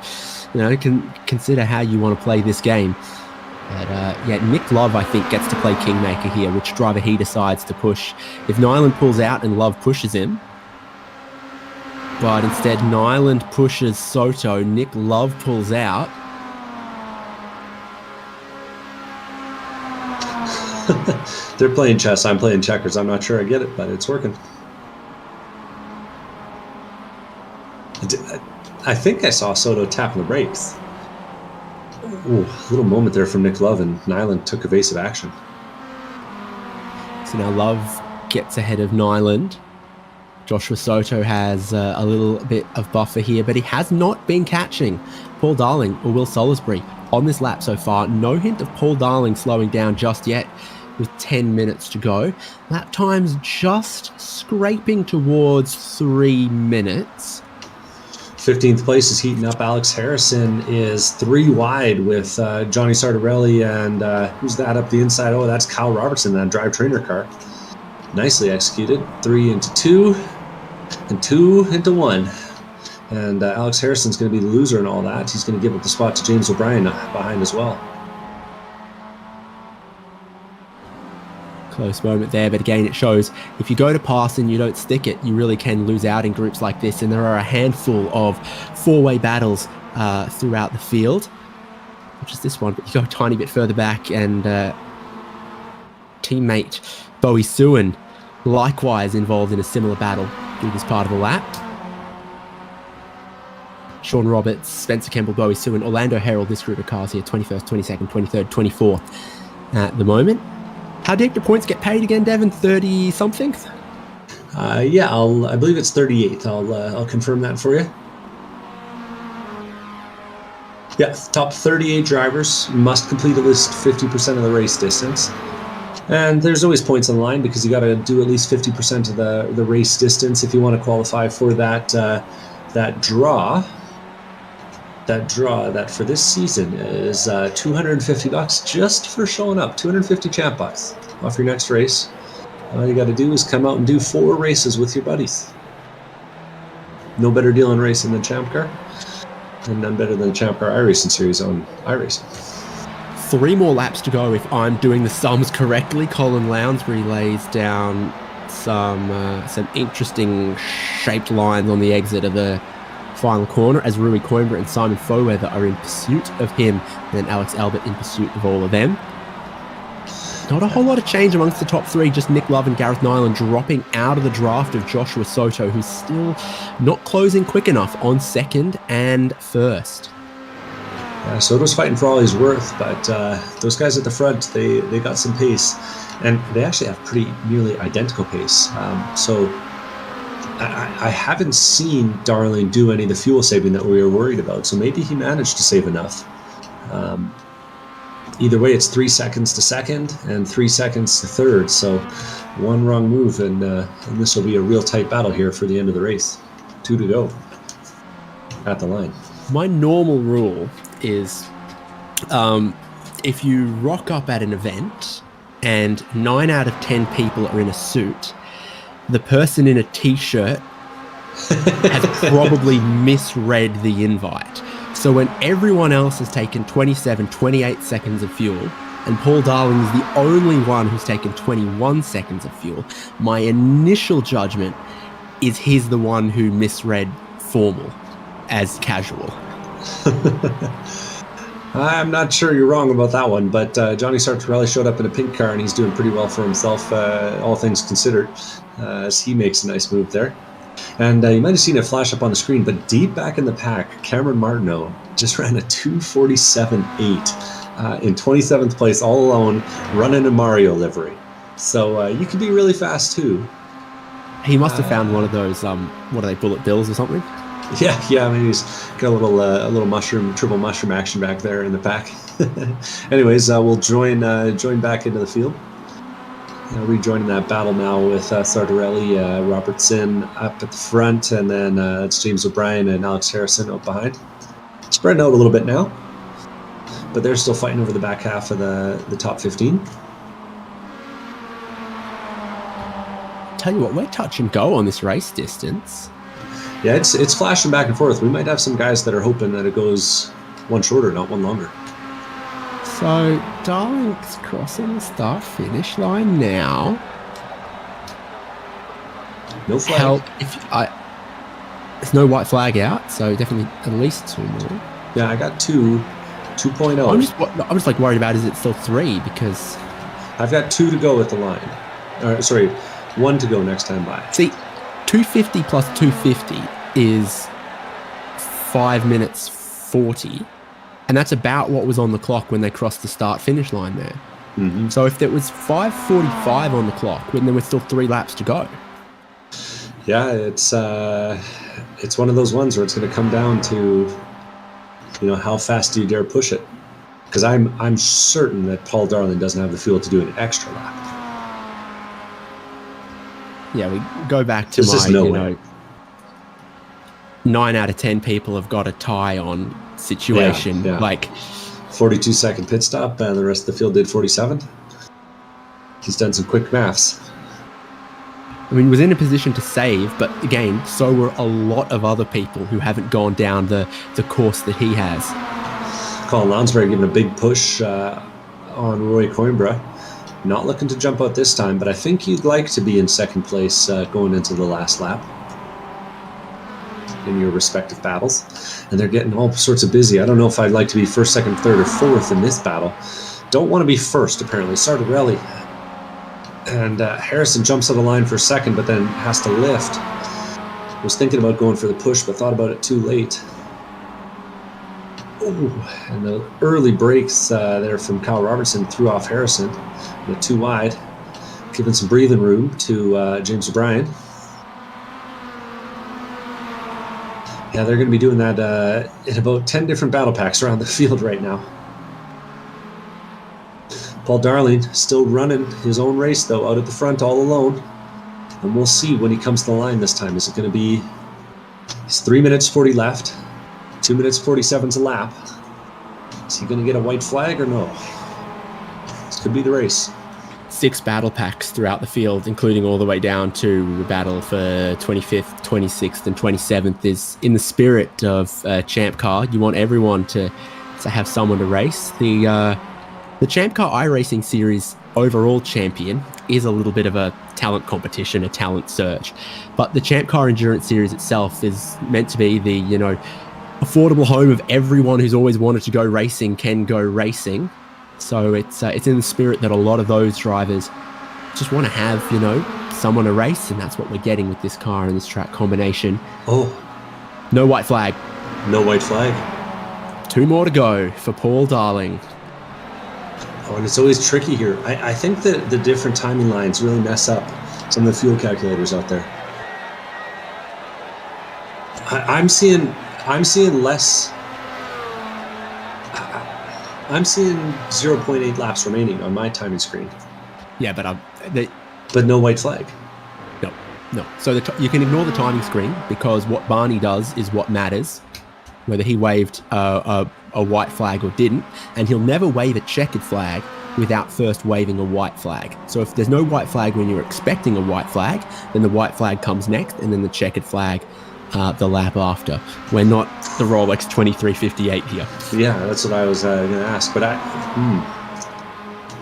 consider how you want to play this game. But, Nick Love, I think, gets to play Kingmaker here, which driver he decides to push. If Nyland pulls out and Love pushes him, but instead Nyland pushes Soto, Nick Love pulls out. They're playing chess, I'm playing checkers. I'm not sure I get it, but it's working. I think I saw Soto tapping the brakes. Ooh, a little moment there from Nick Love, and Nyland took evasive action. So now Love gets ahead of Nyland. Joshua Soto has a little bit of buffer here, but he has not been catching Paul Darling or Will Salisbury on this lap so far. No hint of Paul Darling slowing down just yet with 10 minutes to go. Lap time's just scraping towards 3 minutes. 15th place is heating up. Alex Harrison is 3 wide with Johnny Sartorelli and who's that up the inside? Oh, that's Kyle Robertson, that drive trainer car. Nicely executed. 3 into 2 and 2 into 1. And Alex Harrison's going to be the loser in all that. He's going to give up the spot to James O'Brien behind as well. Close moment there, but again, it shows if you go to pass and you don't stick it, you really can lose out in groups like this. And there are a handful of four-way battles throughout the field, which is this one, but you go a tiny bit further back, and teammate Bowie Suin likewise involved in a similar battle through this part of the lap. Sean Roberts, Spencer Campbell, Bowie Suin, Orlando Herald, this group of cars here, 21st, 22nd, 23rd, 24th at the moment. How deep do points get paid again, Devin? 30-something? I believe it's 38. I'll confirm that for you. Yeah, top 38 drivers must complete at least 50% of the race distance. And there's always points on the line because you got to do at least 50% of the race distance if you want to qualify for that draw. That draw that for this season is $250 just for showing up. 250 champ bucks off your next race. All you got to do is come out and do 4 races with your buddies. No better deal in racing than ChampCar, and none better than the ChampCar iRacing series on iRacing. 3 more laps to go if I'm doing the sums correctly. Colin Lounsbury lays down some interesting shaped lines on the exit of the final corner as Rui Coimbra and Simon Foweather are in pursuit of him, and then Alex Albert in pursuit of all of them. Not a whole lot of change amongst the top 3, just Nick Love and Gareth Nyland dropping out of the draft of Joshua Soto, who's still not closing quick enough on 2nd and 1st. Yeah, Soto's fighting for all he's worth, but those guys at the front, they got some pace, and they actually have pretty nearly identical pace. So I haven't seen Darling do any of the fuel saving that we were worried about, so maybe he managed to save enough. Either way, it's 3 seconds to 2nd and 3 seconds to 3rd, so one wrong move, and this will be a real tight battle here for the end of the race. 2 to go at the line. My normal rule is if you rock up at an event and 9 out of 10 people are in a suit, the person in a t-shirt has probably misread the invite. So when everyone else has taken 27, 28 seconds of fuel, and Paul Darling is the only one who's taken 21 seconds of fuel, my initial judgment is he's the one who misread formal as casual. I'm not sure you're wrong about that one, but Johnny Sartorelli showed up in a pink car, and he's doing pretty well for himself, all things considered, as he makes a nice move there. And you might have seen it flash up on the screen, but deep back in the pack, Cameron Martineau just ran a 2:47.8 in 27th place all alone, running a Mario livery. So you can be really fast too. He must have found one of those, what are they, bullet bills or something? Yeah. I mean, he's got a little triple mushroom action back there in the pack. Anyways, we'll join back into the field. Rejoining that battle now with Sartorelli, Robertson up at the front, and then it's James O'Brien and Alex Harrison up behind. Spreading out a little bit now, but they're still fighting over the back half of the top 15. Tell you what, we're touch and go on this race distance. Yeah, it's flashing back and forth. We might have some guys that are hoping that it goes one shorter, not one longer. So Darling's crossing the start-finish line now. No flag. There's no white flag out, so definitely at least 2 more. Yeah, I got 2.0. I'm just like worried about, is it still 3? Because I've got 2 to go at the line. 1 to go next time by. See, 250 plus 250 is 5 minutes 40. And that's about what was on the clock when they crossed the start-finish line there. Mm-hmm. So if there was 5:45 on the clock, when there were still 3 laps to go. Yeah, it's one of those ones where it's going to come down to, how fast do you dare push it? Because I'm certain that Paul Darling doesn't have the fuel to do an extra lap. Yeah, we go back to There's just no way. 9 out of 10 people have got a tie on situation. Yeah. Like 42-second pit stop, and the rest of the field did 47. He's done some quick maths. I mean, he was in a position to save, but again, so were a lot of other people who haven't gone down the course that he has. Colin Lounsbury giving a big push on Roy Coimbra. Not looking to jump out this time, but I think you'd like to be in second place going into the last lap in your respective battles. And they're getting all sorts of busy. I don't know if I'd like to be first, second, third, or fourth in this battle. Don't want to be first, apparently. Sartorelli. And Harrison jumps out of line for second, but then has to lift. Was thinking about going for the push, but thought about it too late. Ooh, and the early brakes there from Kyle Robertson threw off Harrison. The 2 wide, giving some breathing room to James O'Brien. Yeah, they're going to be doing that in about 10 different battle packs around the field right now. Paul Darling still running his own race, though, out at the front all alone. And we'll see when he comes to the line this time. Is it going to be his 3 minutes 40 left, 2 minutes 47's a lap? Is he going to get a white flag or no? This could be the race. 6 battle packs throughout the field, including all the way down to the battle for 25th, 26th, and 27th. Is in the spirit of ChampCar. You want everyone to have someone to race. The ChampCar iRacing Series overall champion is a little bit of a talent competition, a talent search. But the ChampCar Endurance Series itself is meant to be the, affordable home of everyone who's always wanted to go racing can go racing. So it's in the spirit that a lot of those drivers just want to have, someone to race, and that's what we're getting with this car and this track combination. Oh. No white flag. No white flag. 2 more to go for Paul Darling. Oh, and it's always tricky here. I think that the different timing lines really mess up some of the fuel calculators out there. I'm seeing less. I'm seeing 0.8 laps remaining on my timing screen. Yeah, but but no white flag. No. So you can ignore the timing screen, because what Barney does is what matters, whether he waved a white flag or didn't, and he'll never wave a checkered flag without first waving a white flag. So if there's no white flag when you're expecting a white flag, then the white flag comes next, and then the checkered flag the lap after. We're not the Rolex 2358 here. Yeah, that's what I was going to ask, but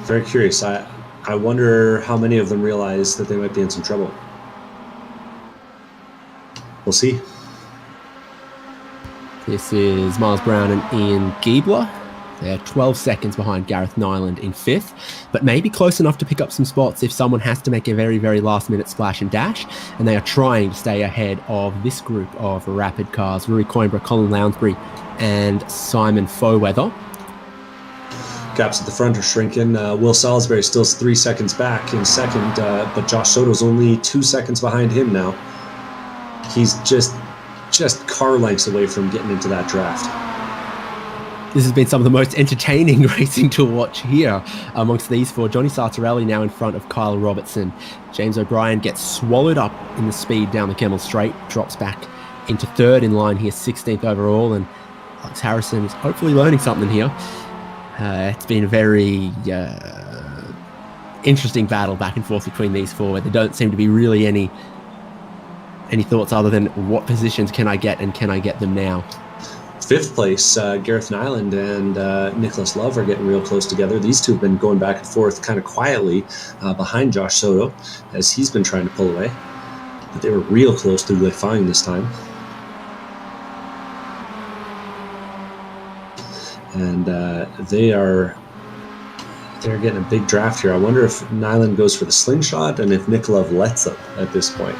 very curious. I wonder how many of them realize that they might be in some trouble. We'll see. This is Miles Brown and Ian Giebler. They're 12 seconds behind Gareth Nyland in 5th, but maybe close enough to pick up some spots if someone has to make a very, very last-minute splash and dash, and they are trying to stay ahead of this group of rapid cars, Rory Coimbra, Colin Lounsbury, and Simon Foweather. Gaps at the front are shrinking. Will Salisbury still 3 seconds back in second, but Josh Soto's only 2 seconds behind him now. He's just car lengths away from getting into that draft. This has been some of the most entertaining racing to watch here amongst these four. Johnny Sartorelli now in front of Kyle Robertson. James O'Brien gets swallowed up in the speed down the Kemmel Straight, drops back into third in line here, 16th overall, and Alex Harrison is hopefully learning something here. It's been a very interesting battle back and forth between these four, where there don't seem to be really any thoughts other than what positions can I get and can I get them now. Fifth place, Gareth Nyland and Nicholas Love are getting real close together. These two have been going back and forth kind of quietly behind Josh Soto as he's been trying to pull away. But they were real close to defying this time. And they're getting a big draft here. I wonder if Nyland goes for the slingshot and if Nick Love lets him at this point.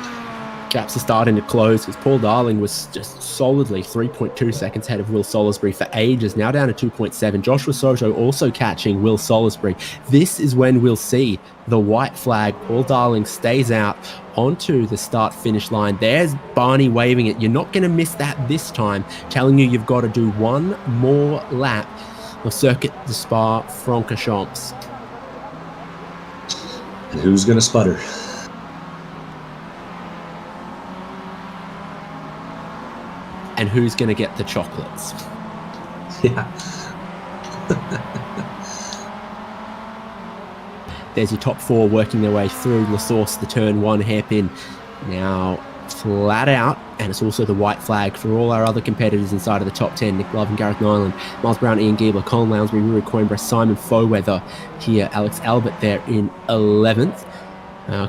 Gaps are starting to close because Paul Darling was just solidly 3.2 seconds ahead of Will Salisbury for ages, now down to 2.7. Joshua Soto also catching Will Salisbury. This is when we'll see the white flag. Paul Darling stays out onto the start-finish line. There's Barney waving it. You're not going to miss that this time, telling you you've got to do one more lap of Circuit de Spa-Francorchamps. And who's going to sputter? And who's going to get the chocolates? Yeah. There's your top four working their way through. LaSource, the turn one hairpin, now flat out. And it's also the white flag for all our other competitors inside of the top 10. Nick Love and Gareth Nyland, Miles Brown, Ian Giebler, Colin Lounsbury, Rui Coimbra, Simon Foweather here. Alex Albert there in 11th.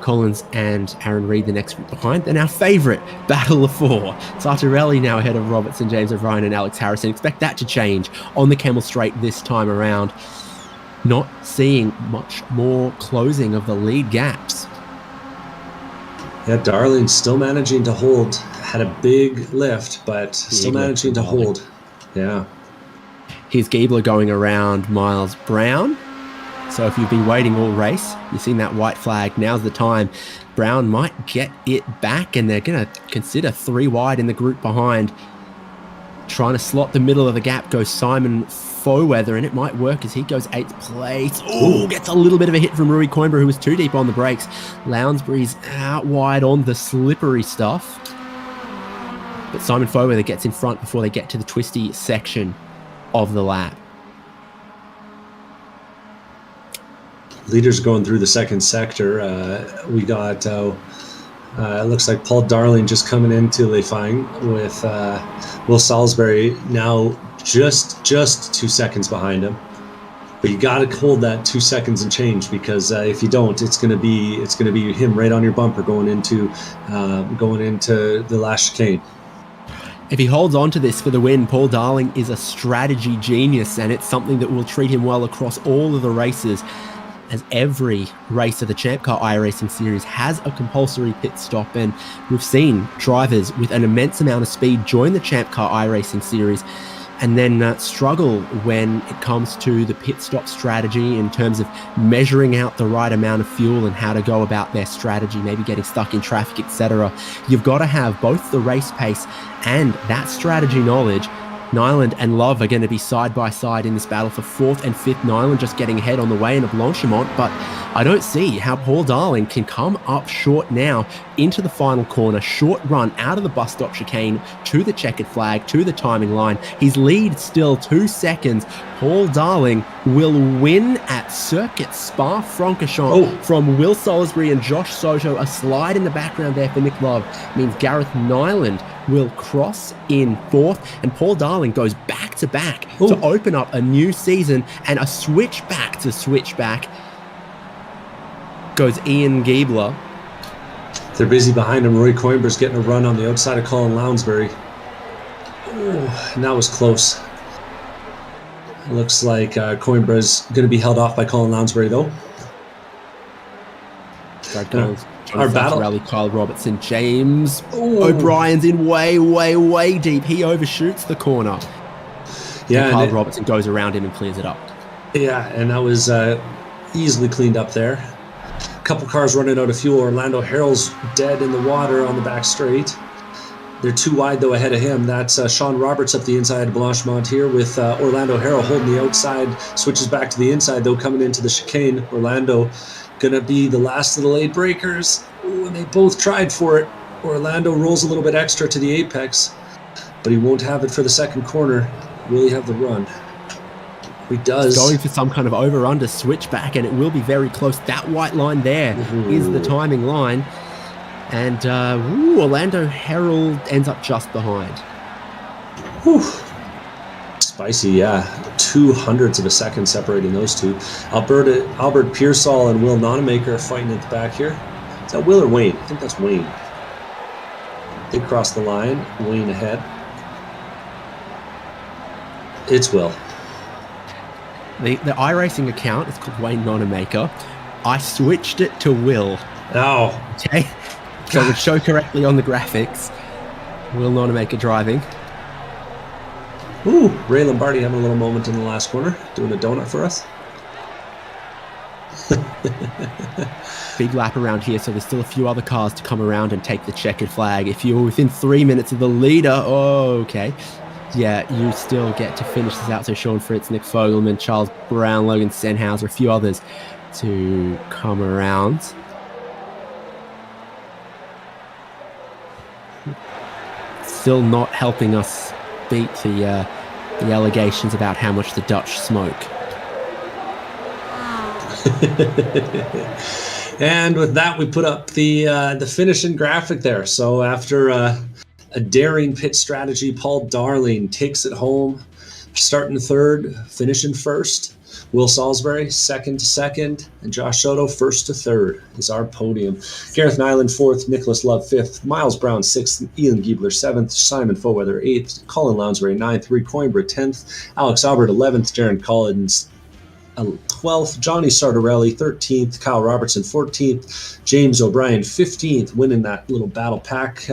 Collins and Aaron Reid the next group behind. Then our favourite battle of four. Sartorelli now ahead of Robertson, James O'Brien and Alex Harrison. Expect that to change on the Kemmel Straight this time around. Not seeing much more closing of the lead gaps. Yeah, Darling still managing to hold. Had a big lift, but still managing to hold. Yeah. Here's Giebler going around Miles Brown. So if you've been waiting all race, you've seen that white flag, now's the time. Brown might get it back, and they're going to consider 3 wide in the group behind. Trying to slot the middle of the gap goes Simon Foweather, and it might work as he goes 8th place. Oh, gets a little bit of a hit from Rui Coimbra, who was too deep on the brakes. Lounsbury's out wide on the slippery stuff. But Simon Foweather gets in front before they get to the twisty section of the lap. Leaders going through the second sector. We got, it looks like Paul Darling just coming into Leifang with Will Salisbury now just 2 seconds behind him. But you got to hold that 2 seconds and change, because if you don't, it's gonna be him right on your bumper going into the last chicane. If he holds on to this for the win, Paul Darling is a strategy genius, and it's something that will treat him well across all of the races, as every race of the ChampCar iRacing series has a compulsory pit stop. And we've seen drivers with an immense amount of speed join the ChampCar iRacing series and then struggle when it comes to the pit stop strategy in terms of measuring out the right amount of fuel and how to go about their strategy, maybe getting stuck in traffic, etc. You've got to have both the race pace and that strategy knowledge. Nyland and Love are going to be side by side in this battle for 4th and 5th. Nyland just getting ahead on the way into Blanchimont, but I don't see how Paul Darling can come up short now into the final corner. Short run out of the bus stop chicane to the checkered flag, to the timing line. His lead still 2 seconds. Paul Darling will win at Circuit Spa-Francorchamps from Will Salisbury and Josh Soto. A slide in the background there for Nick Love means Gareth Nyland will cross in 4th, and Paul Darling goes back to back to open up a new season, and a switchback goes Ian Giebler. They're busy behind him. Rui Coimbra's getting a run on the outside of Colin Lounsbury. Oh, and that was close. It looks like Coimbra's going to be held off by Colin Lounsbury, though. Our battle rally, Kyle Robertson, James O'Brien's in way deep. He overshoots the corner. Yeah, and Kyle Robertson goes around him and clears it up. Yeah, and that was easily cleaned up there. A couple cars running out of fuel. Orlando Harrell's dead in the water on the back straight. They're too wide, though, ahead of him. That's Sean Roberts up the inside of Blanchemont here with Orlando Harrell holding the outside. Switches back to the inside, though, coming into the chicane. Orlando going to be the last of the late breakers. Ooh, and they both tried for it. Orlando rolls a little bit extra to the apex, but he won't have it for the second corner. Will he have the run? He does. Going for some kind of over-under switchback, and it will be very close. That white line there is the timing line. And Orlando Herald ends up just behind. Whew. Spicy, yeah. 0.02 of a second separating those two. Albert Pearsall and Will Nonamaker are fighting at the back here. Is that Will or Wayne? I think that's Wayne. They cross the line. Wayne ahead. It's Will. The iRacing account is called Wayne Nonamaker. I switched it to Will. Oh. Okay. So it would show correctly on the graphics. Will Nonamaker driving. Ooh, Ray Lombardi having a little moment in the last corner, doing a donut for us. Big lap around here, so there's still a few other cars to come around and take the checkered flag. If you're within 3 minutes of the leader, okay. Yeah, you still get to finish this out. So Sean Fritz, Nick Fogelman, Charles Brown, Logan Senhauser, a few others to come around. Still not helping us beat the allegations about how much the Dutch smoke. And with that, we put up the finishing graphic there. So after a daring pit strategy, Paul Darling takes it home, starting third, finishing first. Will Salisbury second to second, and Josh Soto first to third is our podium. Gareth Nyland fourth, Nicholas Love fifth, Miles Brown sixth, Ian Giebler seventh, Simon Foweather eighth, Colin Lounsbury ninth, Reed Coimbra 10th, Alex Albert 11th, Jaron Collins 12th, Johnny Sartorelli 13th, Kyle Robertson 14th, James O'Brien 15th, winning that little battle pack.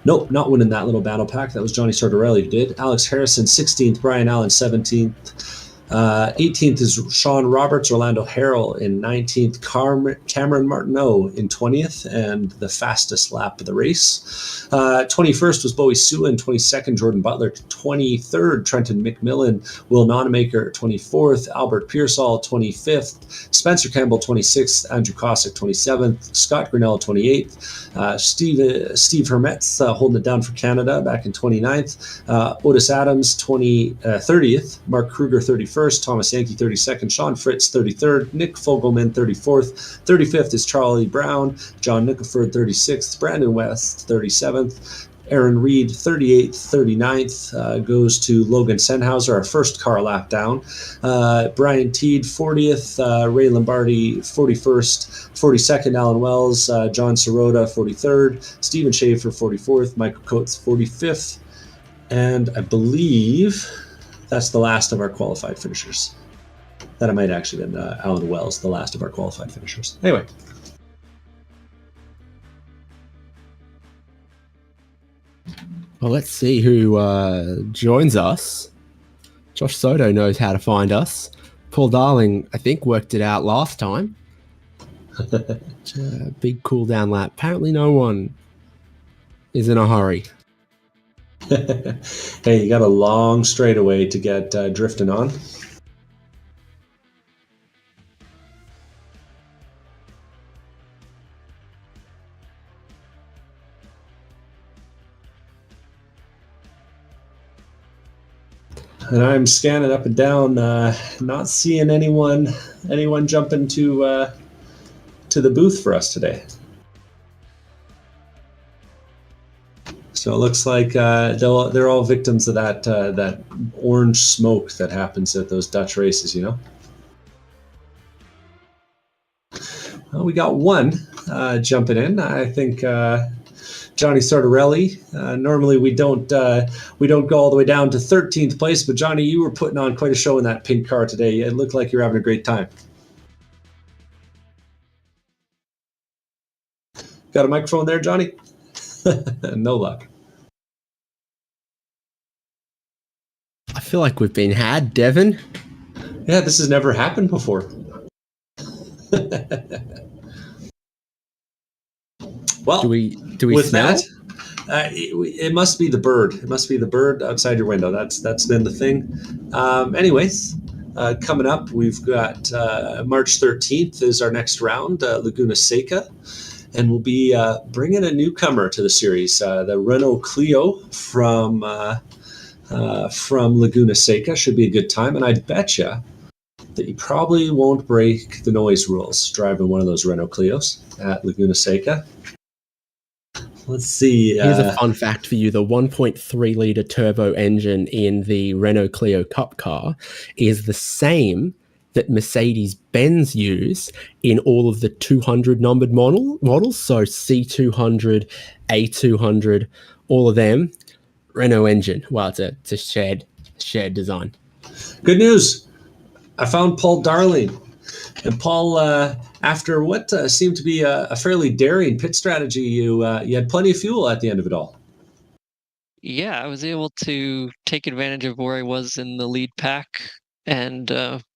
Nope, not winning that little battle pack. That was Johnny Sartorelli who did. Alex Harrison 16th, Brian Allen 17th. 18th is Sean Roberts, Orlando Harrell in 19th, Cameron Martineau in 20th, and the fastest lap of the race. 21st was Bowie Sua, 22nd, Jordan Butler, 23rd, Trenton McMillan, Will Nonamaker, 24th, Albert Pearsall, 25th, Spencer Campbell, 26th, Andrew Cossack, 27th, Scott Grinnell, 28th, Steve Hermetz holding it down for Canada back in 29th, Otis Adams, 30th, Mark Kruger, 31st, Thomas Yankee 32nd, Sean Fritz 33rd, Nick Fogelman 34th, 35th is Charlie Brown, John Nickelford 36th, Brandon West 37th, Aaron Reed 38th, 39th goes to Logan Senhauser, our first car lap down. Brian Teed 40th, Ray Lombardi 41st, 42nd Alan Wells, John Sirota 43rd, Stephen Schaefer 44th, Michael Coates 45th, and I believe that's the last of our qualified finishers. That might actually been Alan Wells, the last of our qualified finishers. Anyway. Well, let's see who joins us. Josh Soto knows how to find us. Paul Darling, I think, worked it out last time. Big cool down lap. Apparently no one is in a hurry. Hey, you got a long straightaway to get drifting on. And I'm scanning up and down, not seeing anyone jumping to the booth for us today. So it looks like they're all victims of that orange smoke that happens at those Dutch races, you know. Well, we got one jumping in. I think Johnny Sartorelli. Normally we don't go all the way down to 13th place, but Johnny, you were putting on quite a show in that pink car today. It looked like you're having a great time. Got a microphone there, Johnny? No luck. I feel like we've been had, Devon. Yeah, this has never happened before. Well, Do we with smell? that, it must be the bird. It must be the bird outside your window. That's been the thing. Anyways, coming up, we've got March 13th is our next round, Laguna Seca, and we'll be bringing a newcomer to the series, the Renault Clio from Laguna Seca. Should be a good time, and I bet you that you probably won't break the noise rules driving one of those Renault Clios at Laguna Seca. Let's see. Here's a fun fact for you. The 1.3 litre turbo engine in the Renault Clio Cup car is the same that Mercedes-Benz use in all of the 200 numbered models. So C200, A200, all of them, Renault engine. Well, it's a shared design. Good news. I found Paul Darling. And Paul, after what seemed to be a fairly daring pit strategy, you had plenty of fuel at the end of it all. Yeah, I was able to take advantage of where I was in the lead pack and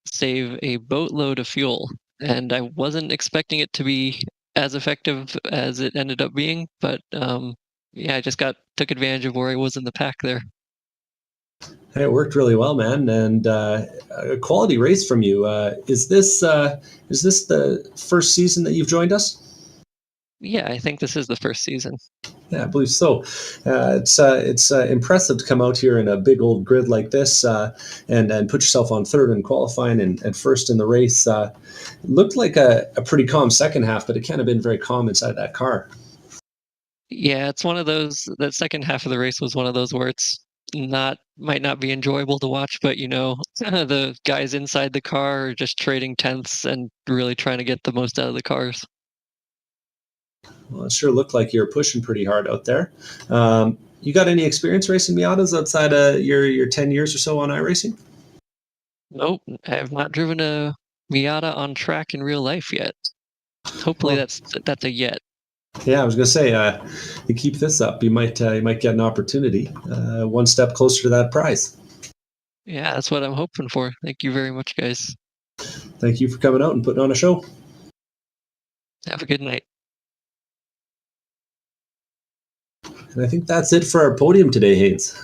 save a boatload of fuel. And I wasn't expecting it to be as effective as it ended up being, but yeah, I just took advantage of where I was in the pack there. Hey, it worked really well, man, and a quality race from you. Is this the first season that you've joined us? Yeah, I think this is the first season. Yeah, I believe so. It's impressive to come out here in a big old grid like this and put yourself on third in qualifying and first in the race. It looked like a pretty calm second half, but it can't have been very calm inside that car. Yeah, it's one of those. That second half of the race was one of those where it's might not be enjoyable to watch, but the guys inside the car are just trading tenths and really trying to get the most out of the cars. Well, it sure looked like you were pushing pretty hard out there. You got any experience racing Miatas outside of your 10 years or so on iRacing? Nope, I have not driven a Miata on track in real life yet. Hopefully, Well, that's a yet. Yeah, I was gonna say, you keep this up, you might get an opportunity, one step closer to that prize. Yeah, that's what I'm hoping for. Thank you very much, guys. Thank you for coming out and putting on a show. Have a good night. And I think that's it for our podium today, Haynes.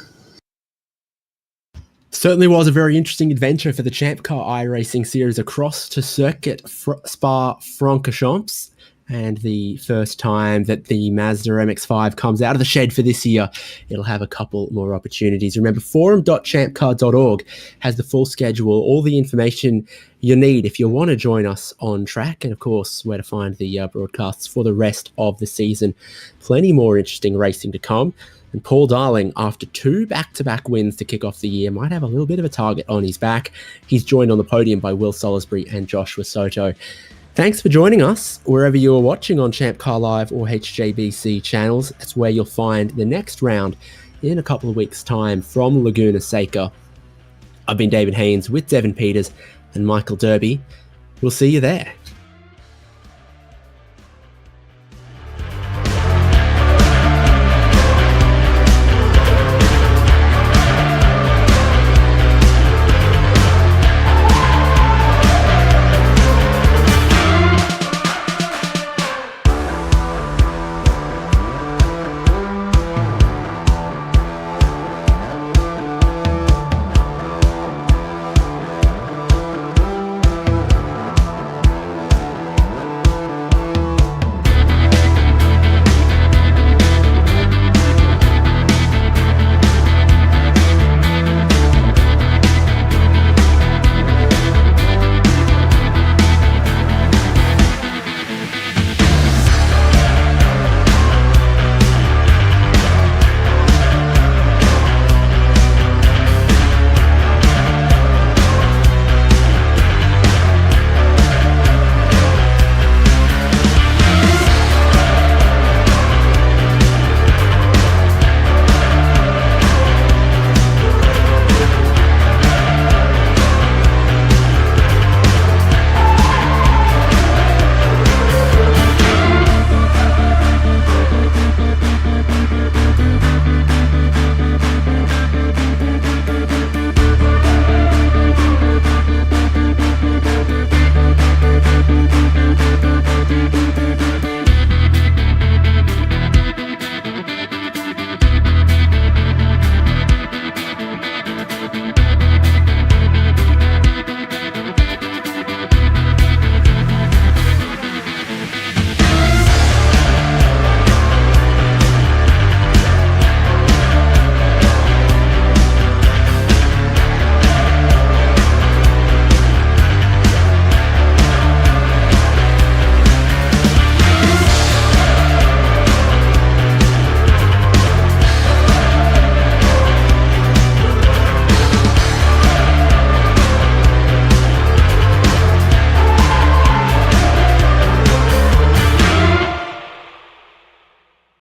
Certainly was a very interesting adventure for the ChampCar iRacing series across to circuit Spa-Francorchamps. And the first time that the Mazda MX-5 comes out of the shed for this year, it'll have a couple more opportunities. Remember, forum.champcar.org has the full schedule, all the information you need if you want to join us on track, and of course, where to find the broadcasts for the rest of the season. Plenty more interesting racing to come. And Paul Darling, after 2 back-to-back wins to kick off the year, might have a little bit of a target on his back. He's joined on the podium by Will Salisbury and Joshua Soto. Thanks for joining us wherever you are watching on ChampCar Live or HJBC channels. That's where you'll find the next round in a couple of weeks' time from Laguna Seca. I've been David Haynes with Devin Peters and Michael Derby. We'll see you there.